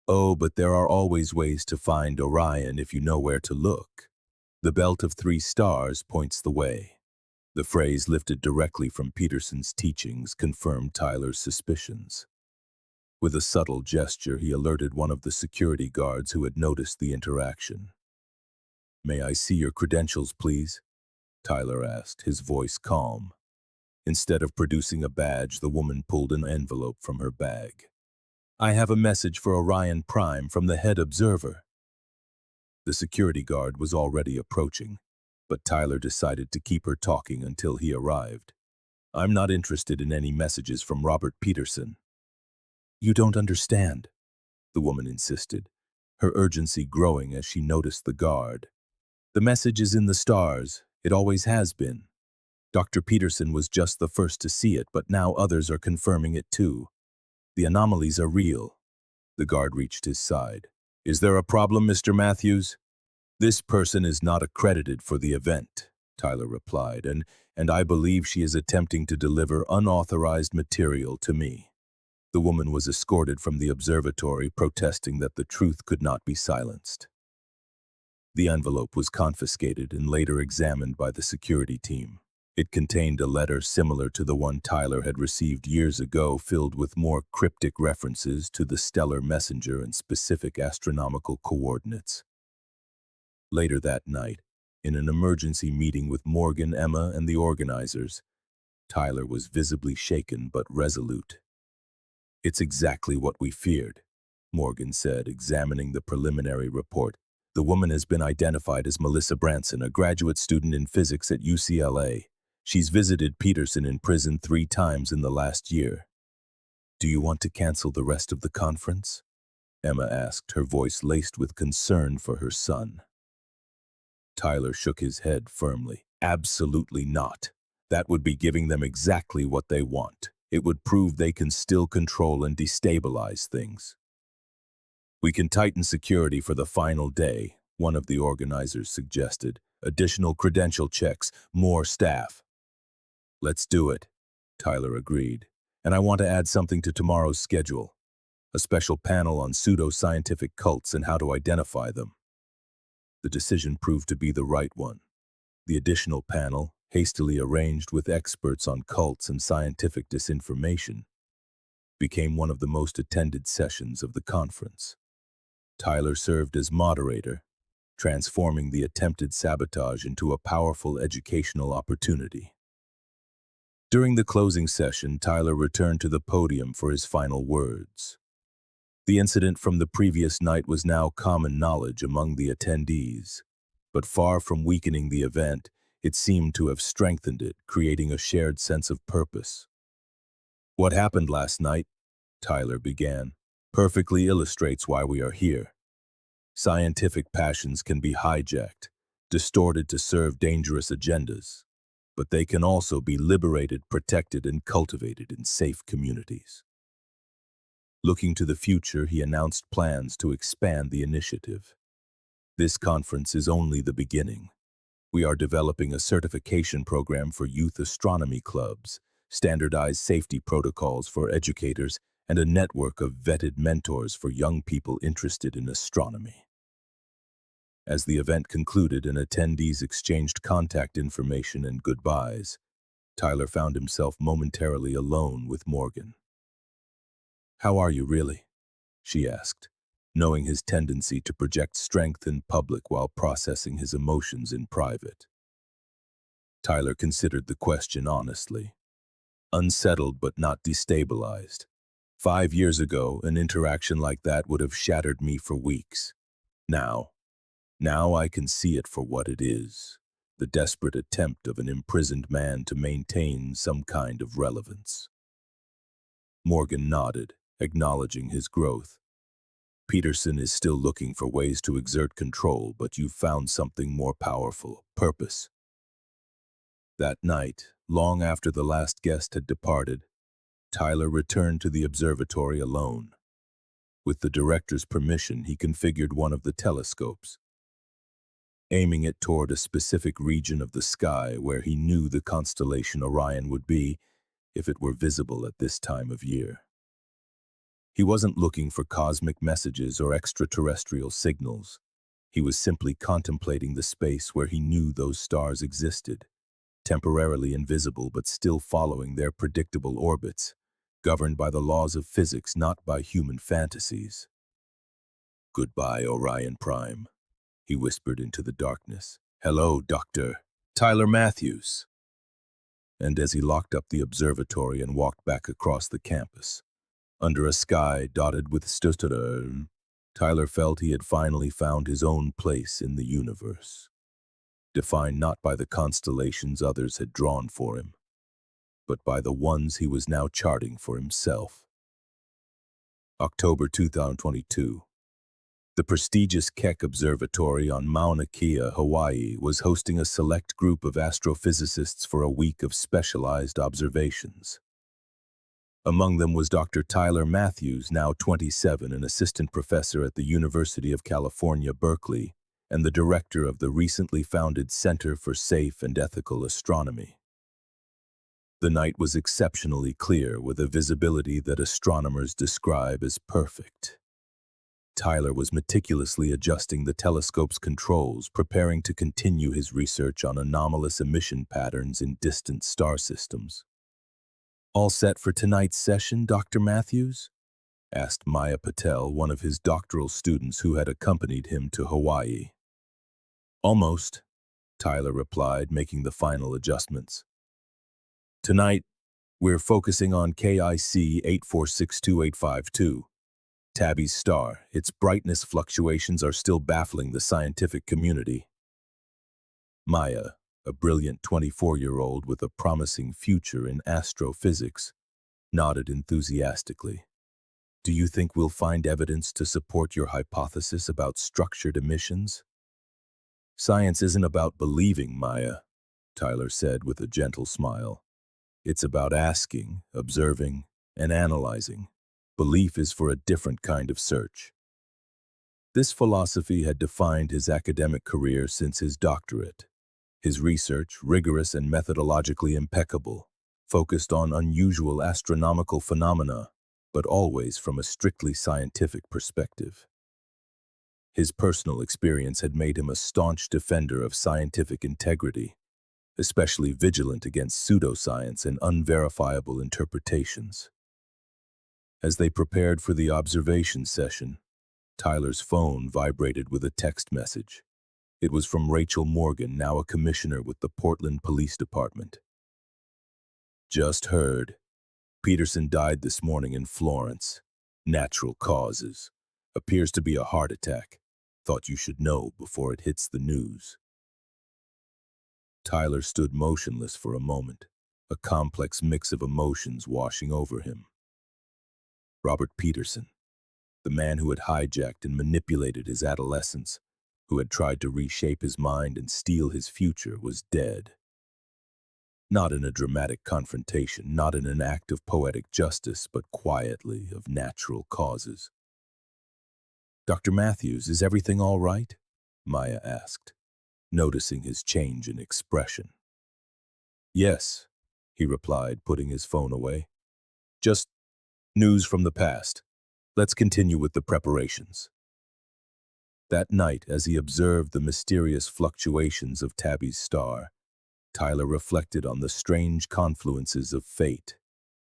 "Oh, but there are always ways to find Orion if you know where to look. The belt of 3 stars points the way." The phrase, lifted directly from Peterson's teachings, confirmed Tyler's suspicions. With a subtle gesture, he alerted one of the security guards who had noticed the interaction. "May I see your credentials, please?" Tyler asked, his voice calm. Instead of producing a badge, the woman pulled an envelope from her bag. "I have a message for Orion Prime from the head observer." The security guard was already approaching, but Tyler decided to keep her talking until he arrived. "I'm not interested in any messages from Robert Peterson." "You don't understand," the woman insisted, her urgency growing as she noticed the guard. "The message is in the stars. It always has been. Dr. Peterson was just the first to see it, but now others are confirming it too. The anomalies are real." The guard reached his side. "Is there a problem, Mr. Matthews? This person is not accredited for the event." Tyler replied, and I believe she is attempting to deliver unauthorized material to me. The woman was escorted from the observatory, protesting that the truth could not be silenced. The envelope was confiscated and later examined by the security team. It contained a letter similar to the one Tyler had received years ago, filled with more cryptic references to the stellar messenger and specific astronomical coordinates. Later that night, in an emergency meeting with Morgan, Emma, and the organizers, Tyler was visibly shaken but resolute. "It's exactly what we feared," Morgan said, examining the preliminary report. "The woman has been identified as Melissa Branson, a graduate student in physics at UCLA. She's visited Peterson in prison 3 times in the last year." "Do you want to cancel the rest of the conference?" Emma asked, her voice laced with concern for her son. Tyler shook his head firmly. "Absolutely not. That would be giving them exactly what they want. It would prove they can still control and destabilize things." "We can tighten security for the final day," one of the organizers suggested. "Additional credential checks, more staff." "Let's do it," Tyler agreed. "And I want to add something to tomorrow's schedule. A special panel on pseudo-scientific cults and how to identify them." The decision proved to be the right one. The additional panel, hastily arranged with experts on cults and scientific disinformation, became one of the most attended sessions of the conference. Tyler served as moderator, transforming the attempted sabotage into a powerful educational opportunity. During the closing session, Tyler returned to the podium for his final words. The incident from the previous night was now common knowledge among the attendees, but far from weakening the event, it seemed to have strengthened it, creating a shared sense of purpose. "What happened last night," Tyler began, "perfectly illustrates why we are here. Scientific passions can be hijacked, distorted to serve dangerous agendas, but they can also be liberated, protected, and cultivated in safe communities." Looking to the future, he announced plans to expand the initiative. "This conference is only the beginning. We are developing a certification program for youth astronomy clubs, standardized safety protocols for educators, and a network of vetted mentors for young people interested in astronomy." As the event concluded and attendees exchanged contact information and goodbyes, Tyler found himself momentarily alone with Morgan. "How are you, really?" she asked, knowing his tendency to project strength in public while processing his emotions in private. Tyler considered the question honestly. Unsettled but not destabilized. 5 years ago, an interaction like that would have shattered me for weeks. Now I can see it for what it is, the desperate attempt of an imprisoned man to maintain some kind of relevance. Morgan nodded, acknowledging his growth. "Peterson is still looking for ways to exert control, but you've found something more powerful: purpose." That night, long after the last guest had departed, Tyler returned to the observatory alone. With the director's permission, he configured one of the telescopes, aiming it toward a specific region of the sky where he knew the constellation Orion would be if it were visible at this time of year. He wasn't looking for cosmic messages or extraterrestrial signals. He was simply contemplating the space where he knew those stars existed, temporarily invisible but still following their predictable orbits, governed by the laws of physics, not by human fantasies. "Goodbye, Orion Prime," he whispered into the darkness. "Hello, Dr. Tyler Matthews." And as he locked up the observatory and walked back across the campus, under a sky dotted with stars, Tyler felt he had finally found his own place in the universe, defined not by the constellations others had drawn for him, but by the ones he was now charting for himself. October 2022. The prestigious Keck Observatory on Mauna Kea, Hawaii, was hosting a select group of astrophysicists for a week of specialized observations. Among them was Dr. Tyler Matthews, now 27, an assistant professor at the University of California, Berkeley, and the director of the recently founded Center for Safe and Ethical Astronomy. The night was exceptionally clear, with a visibility that astronomers describe as perfect. Tyler was meticulously adjusting the telescope's controls, preparing to continue his research on anomalous emission patterns in distant star systems. "All set for tonight's session, Dr. Matthews?" asked Maya Patel, one of his doctoral students who had accompanied him to Hawaii. "Almost," Tyler replied, making the final adjustments. "Tonight, we're focusing on KIC 8462852. Tabby's star. Its brightness fluctuations are still baffling the scientific community." Maya, a brilliant 24-year-old with a promising future in astrophysics, nodded enthusiastically. "Do you think we'll find evidence to support your hypothesis about structured emissions?" "Science isn't about believing, Maya," Tyler said with a gentle smile. "It's about asking, observing, and analyzing. Belief is for a different kind of search." This philosophy had defined his academic career since his doctorate. His research, rigorous and methodologically impeccable, focused on unusual astronomical phenomena, but always from a strictly scientific perspective. His personal experience had made him a staunch defender of scientific integrity, especially vigilant against pseudoscience and unverifiable interpretations. As they prepared for the observation session, Tyler's phone vibrated with a text message. It was from Rachel Morgan, now a commissioner with the Portland Police Department. "Just heard. Peterson died this morning in Florence. Natural causes. Appears to be a heart attack. Thought you should know before it hits the news." Tyler stood motionless for a moment, a complex mix of emotions washing over him. Robert Peterson, the man who had hijacked and manipulated his adolescence, who had tried to reshape his mind and steal his future, was dead. Not in a dramatic confrontation, not in an act of poetic justice, but quietly, of natural causes. "Dr. Matthews, is everything all right?" Maya asked, noticing his change in expression. "Yes," he replied, putting his phone away. "Just news from the past. Let's continue with the preparations." That night, as he observed the mysterious fluctuations of Tabby's star, Tyler reflected on the strange confluences of fate.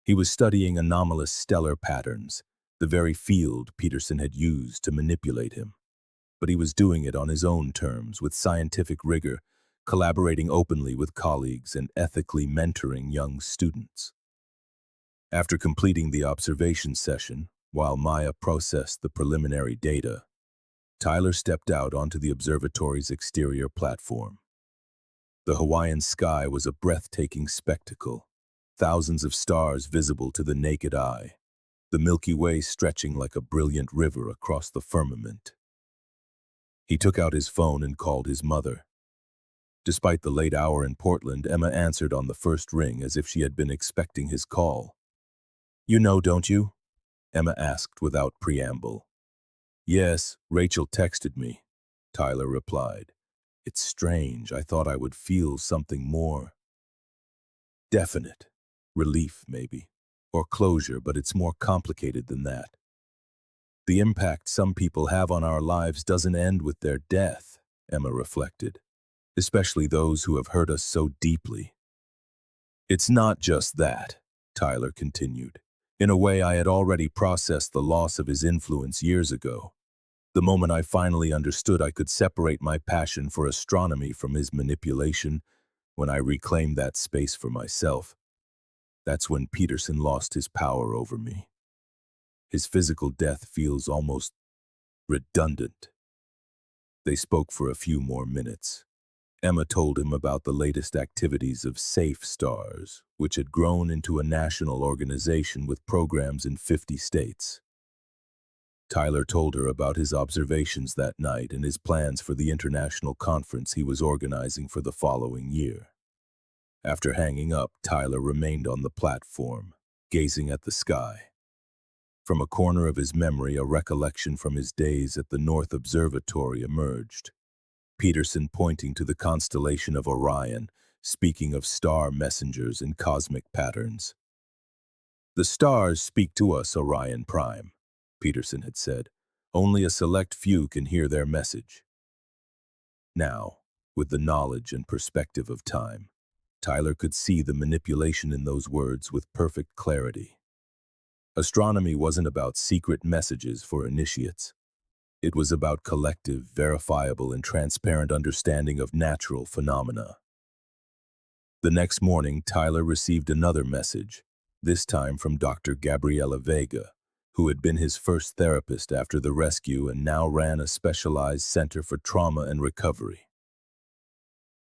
He was studying anomalous stellar patterns, the very field Peterson had used to manipulate him. But he was doing it on his own terms, with scientific rigor, collaborating openly with colleagues and ethically mentoring young students. After completing the observation session, while Maya processed the preliminary data, Tyler stepped out onto the observatory's exterior platform. The Hawaiian sky was a breathtaking spectacle, thousands of stars visible to the naked eye, the Milky Way stretching like a brilliant river across the firmament. He took out his phone and called his mother. Despite the late hour in Portland, Emma answered on the first ring as if she had been expecting his call. "You know, don't you?" Emma asked without preamble. "Yes, Rachel texted me," Tyler replied. "It's strange. I thought I would feel something more definite. Relief, maybe. Or closure, but it's more complicated than that. The impact some people have on our lives doesn't end with their death," Emma reflected, "especially those who have hurt us so deeply." "It's not just that," Tyler continued. "In a way, I had already processed the loss of his influence years ago. The moment I finally understood I could separate my passion for astronomy from his manipulation, when I reclaimed that space for myself, that's when Peterson lost his power over me. His physical death feels almost redundant." They spoke for a few more minutes. Emma told him about the latest activities of Safe Stars, which had grown into a national organization with programs in 50 states. Tyler told her about his observations that night and his plans for the international conference he was organizing for the following year. After hanging up, Tyler remained on the platform, gazing at the sky. From a corner of his memory, a recollection from his days at the North Observatory emerged. Peterson pointing to the constellation of Orion, speaking of star messengers and cosmic patterns. "The stars speak to us, Orion Prime," Peterson had said. "Only a select few can hear their message." Now, with the knowledge and perspective of time, Tyler could see the manipulation in those words with perfect clarity. Astronomy wasn't about secret messages for initiates. It was about collective, verifiable, and transparent understanding of natural phenomena. The next morning, Tyler received another message, this time from Dr. Gabriela Vega, who had been his first therapist after the rescue and now ran a specialized center for trauma and recovery.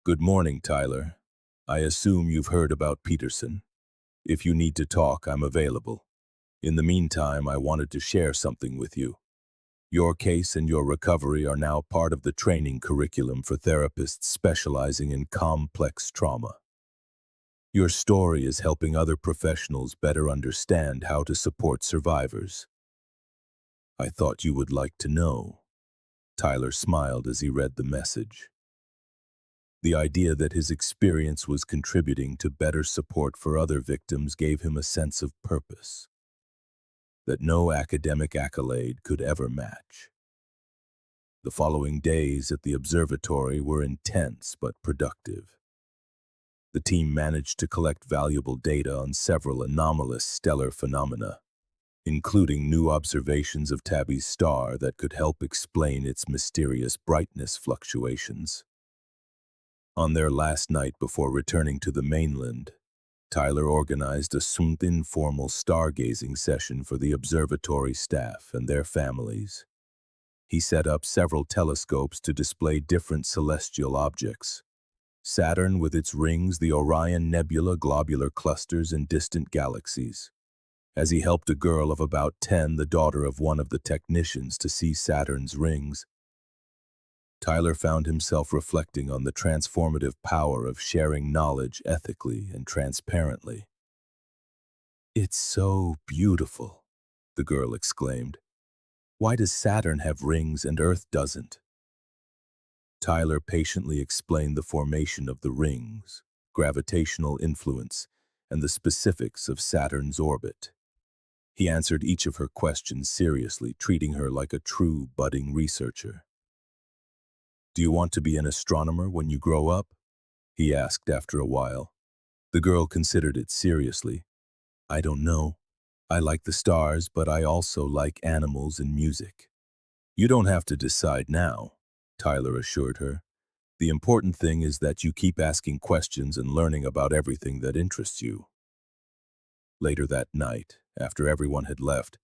"Good morning, Tyler. I assume you've heard about Peterson. If you need to talk, I'm available. In the meantime, I wanted to share something with you. Your case and your recovery are now part of the training curriculum for therapists specializing in complex trauma. Your story is helping other professionals better understand how to support survivors. I thought you would like to know." Tyler smiled as he read the message. The idea that his experience was contributing to better support for other victims gave him a sense of purpose that no academic accolade could ever match. The following days at the observatory were intense but productive. The team managed to collect valuable data on several anomalous stellar phenomena, including new observations of Tabby's star that could help explain its mysterious brightness fluctuations. On their last night before returning to the mainland, Tyler organized a informal stargazing session for the observatory staff and their families. He set up several telescopes to display different celestial objects: Saturn with its rings, the Orion Nebula, globular clusters, and distant galaxies. As he helped a girl of about 10, the daughter of one of the technicians, to see Saturn's rings, Tyler found himself reflecting on the transformative power of sharing knowledge ethically and transparently. "It's so beautiful," the girl exclaimed. "Why does Saturn have rings and Earth doesn't?" Tyler patiently explained the formation of the rings, gravitational influence, and the specifics of Saturn's orbit. He answered each of her questions seriously, treating her like a true budding researcher. "Do you want to be an astronomer when you grow up?" he asked after a while. The girl considered it seriously. "I don't know. I like the stars, but I also like animals and music." "You don't have to decide now," Tyler assured her. "The important thing is that you keep asking questions and learning about everything that interests you." Later that night, after everyone had left,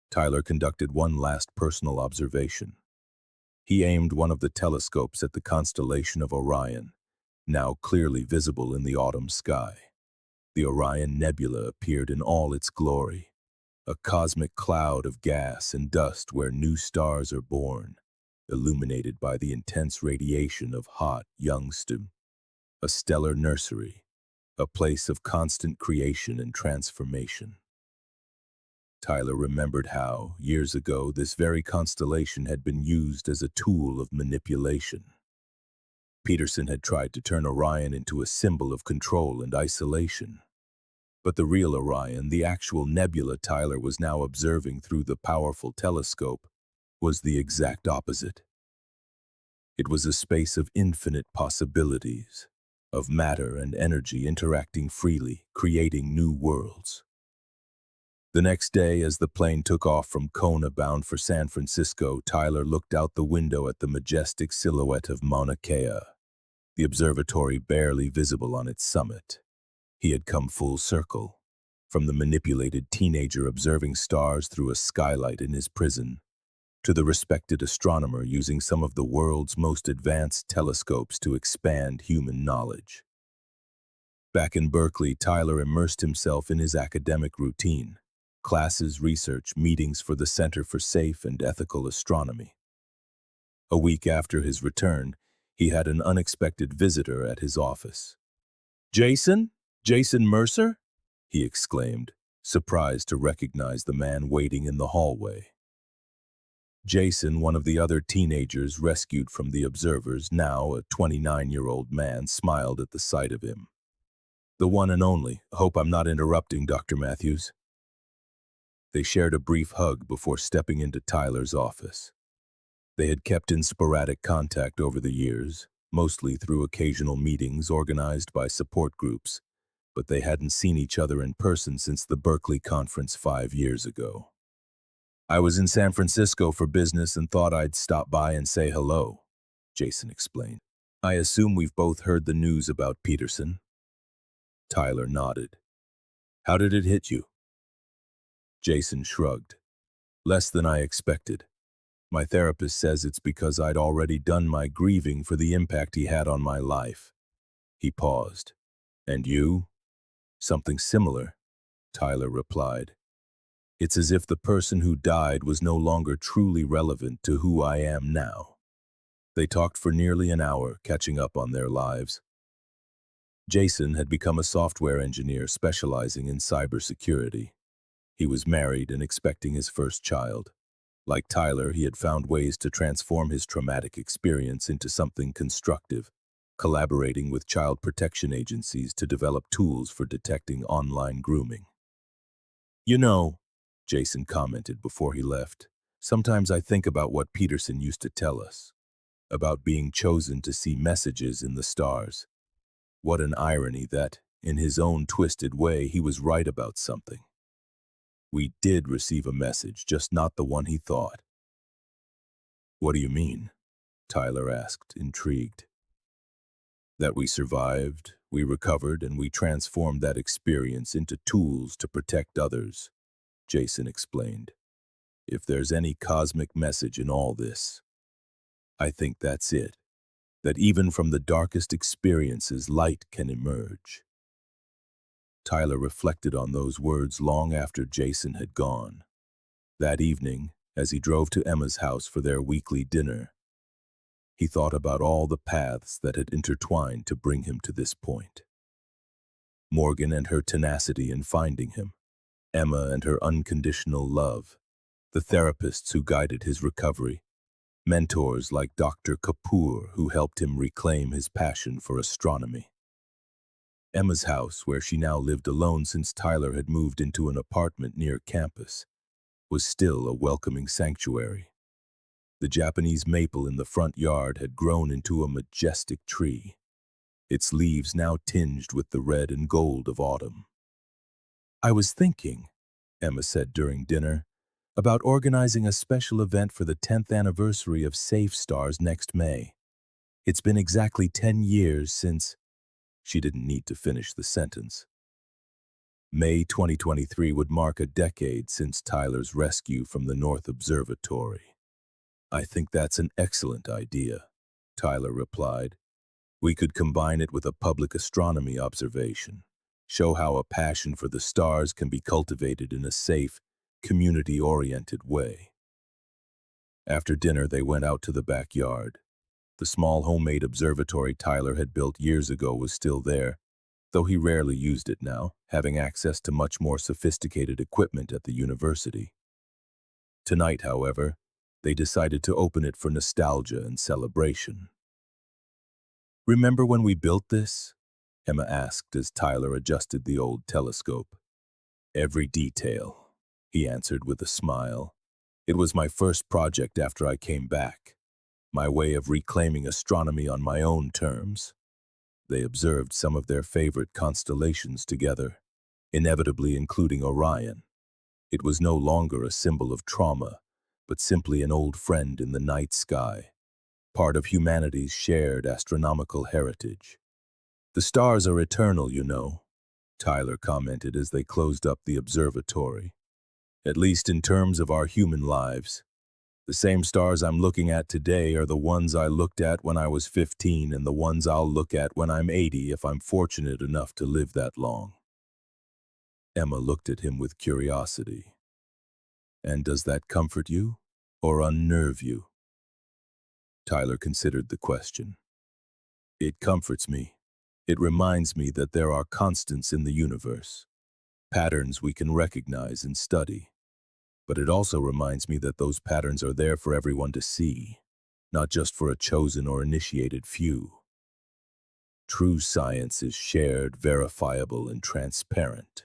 Tyler conducted one last personal observation. He aimed one of the telescopes at the constellation of Orion, now clearly visible in the autumn sky. The Orion Nebula appeared in all its glory, a cosmic cloud of gas and dust where new stars are born, illuminated by the intense radiation of hot young a stellar nursery, a place of constant creation and transformation. Tyler remembered how, years ago, this very constellation had been used as a tool of manipulation. Peterson had tried to turn Orion into a symbol of control and isolation. But the real Orion, the actual nebula Tyler was now observing through the powerful telescope, was the exact opposite. It was a space of infinite possibilities, of matter and energy interacting freely, creating new worlds. The next day, as the plane took off from Kona bound for San Francisco, Tyler looked out the window at the majestic silhouette of Mauna Kea, the observatory barely visible on its summit. He had come full circle, from the manipulated teenager observing stars through a skylight in his prison, to the respected astronomer using some of the world's most advanced telescopes to expand human knowledge. Back in Berkeley, Tyler immersed himself in his academic routine: classes, research, meetings for the Center for Safe and Ethical Astronomy. A week after his return, he had an unexpected visitor at his office. "Jason? Jason Mercer?" he exclaimed, surprised to recognize the man waiting in the hallway. Jason, one of the other teenagers rescued from the observers, now a 29-year-old man, smiled at the sight of him. The one and only. Hope I'm not interrupting, Dr. Matthews. They shared a brief hug before stepping into Tyler's office. They had kept in sporadic contact over the years, mostly through occasional meetings organized by support groups, but they hadn't seen each other in person since the Berkeley conference 5 years ago. I was in San Francisco for business and thought I'd stop by and say hello, Jason explained. I assume we've both heard the news about Peterson. Tyler nodded. How did it hit you? Jason shrugged. Less than I expected. My therapist says it's because I'd already done my grieving for the impact he had on my life. He paused. And you? Something similar, Tyler replied. It's as if the person who died was no longer truly relevant to who I am now. They talked for nearly an hour, catching up on their lives. Jason had become a software engineer specializing in cybersecurity. He was married and expecting his first child. Like Tyler, he had found ways to transform his traumatic experience into something constructive, collaborating with child protection agencies to develop tools for detecting online grooming. You know, Jason commented before he left, sometimes I think about what Peterson used to tell us, about being chosen to see messages in the stars. What an irony that, in his own twisted way, he was right about something. We did receive a message, just not the one he thought. What do you mean? Tyler asked, intrigued. That we survived, we recovered, and we transformed that experience into tools to protect others, Jason explained. If there's any cosmic message in all this, I think that's it. That even from the darkest experiences, light can emerge. Tyler reflected on those words long after Jason had gone. That evening, as he drove to Emma's house for their weekly dinner, he thought about all the paths that had intertwined to bring him to this point. Morgan and her tenacity in finding him, Emma and her unconditional love, the therapists who guided his recovery, mentors like Dr. Kapoor who helped him reclaim his passion for astronomy. Emma's house, where she now lived alone since Tyler had moved into an apartment near campus, was still a welcoming sanctuary. The Japanese maple in the front yard had grown into a majestic tree, its leaves now tinged with the red and gold of autumn. I was thinking, Emma said during dinner, about organizing a special event for the 10th anniversary of Safe Stars next May. It's been exactly 10 years since... She didn't need to finish the sentence. May 2023 would mark a decade since Tyler's rescue from the North Observatory. I think that's an excellent idea, Tyler replied. We could combine it with a public astronomy observation, show how a passion for the stars can be cultivated in a safe, community-oriented way. After dinner, they went out to the backyard. The small homemade observatory Tyler had built years ago was still there, though he rarely used it now, having access to much more sophisticated equipment at the university. Tonight, however, they decided to open it for nostalgia and celebration. Remember when we built this? Emma asked as Tyler adjusted the old telescope. Every detail, he answered with a smile. It was my first project after I came back. My way of reclaiming astronomy on my own terms. They observed some of their favorite constellations together, inevitably including Orion. It was no longer a symbol of trauma, but simply an old friend in the night sky, part of humanity's shared astronomical heritage. The stars are eternal, you know, Tyler commented as they closed up the observatory. At least in terms of our human lives. The same stars I'm looking at today are the ones I looked at when I was 15 and the ones I'll look at when I'm 80 if I'm fortunate enough to live that long. Emma looked at him with curiosity. And does that comfort you or unnerve you? Tyler considered the question. It comforts me. It reminds me that there are constants in the universe, patterns we can recognize and study. But it also reminds me that those patterns are there for everyone to see, not just for a chosen or initiated few. True science is shared, verifiable, and transparent.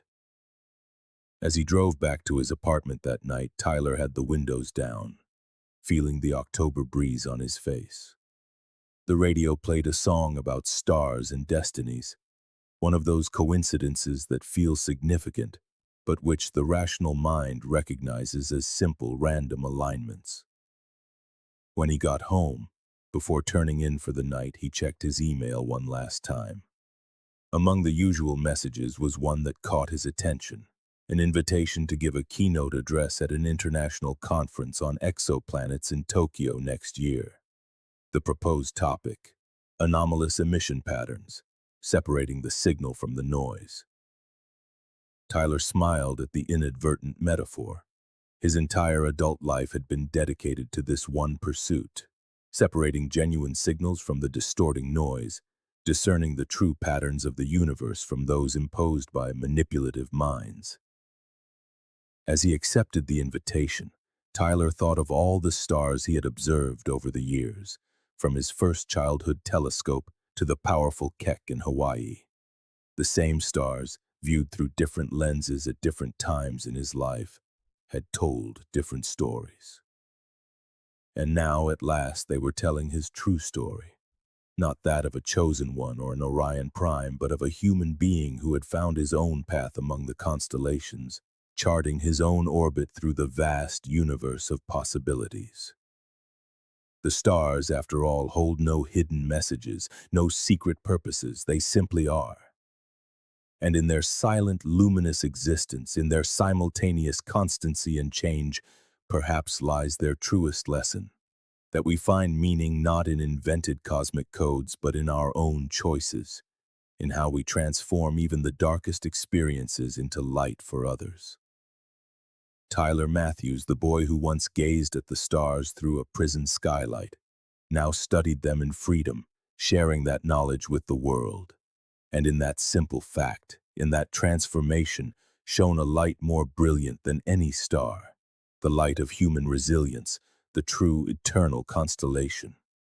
As he drove back to his apartment that night, Tyler had the windows down, feeling the October breeze on his face. The radio played a song about stars and destinies, one of those coincidences that feel significant, but which the rational mind recognizes as simple random alignments. When he got home, before turning in for the night, he checked his email one last time. Among the usual messages was one that caught his attention, an invitation to give a keynote address at an international conference on exoplanets in Tokyo next year. The proposed topic: anomalous emission patterns, separating the signal from the noise. Tyler smiled at the inadvertent metaphor. His entire adult life had been dedicated to this one pursuit, separating genuine signals from the distorting noise, discerning the true patterns of the universe from those imposed by manipulative minds. As he accepted the invitation, Tyler thought of all the stars he had observed over the years, from his first childhood telescope to the powerful Keck in Hawaii. The same stars, viewed through different lenses at different times in his life, had told different stories. And now, at last, they were telling his true story. Not that of a chosen one or an Orion Prime, but of a human being who had found his own path among the constellations, charting his own orbit through the vast universe of possibilities. The stars, after all, hold no hidden messages, no secret purposes. They simply are. And in their silent, luminous existence, in their simultaneous constancy and change, perhaps lies their truest lesson, that we find meaning not in invented cosmic codes, but in our own choices, in how we transform even the darkest experiences into light for others. Tyler Matthews, the boy who once gazed at the stars through a prison skylight, now studied them in freedom, sharing that knowledge with the world. And in that simple fact, in that transformation, shone a light more brilliant than any star, the light of human resilience, the true eternal constellation.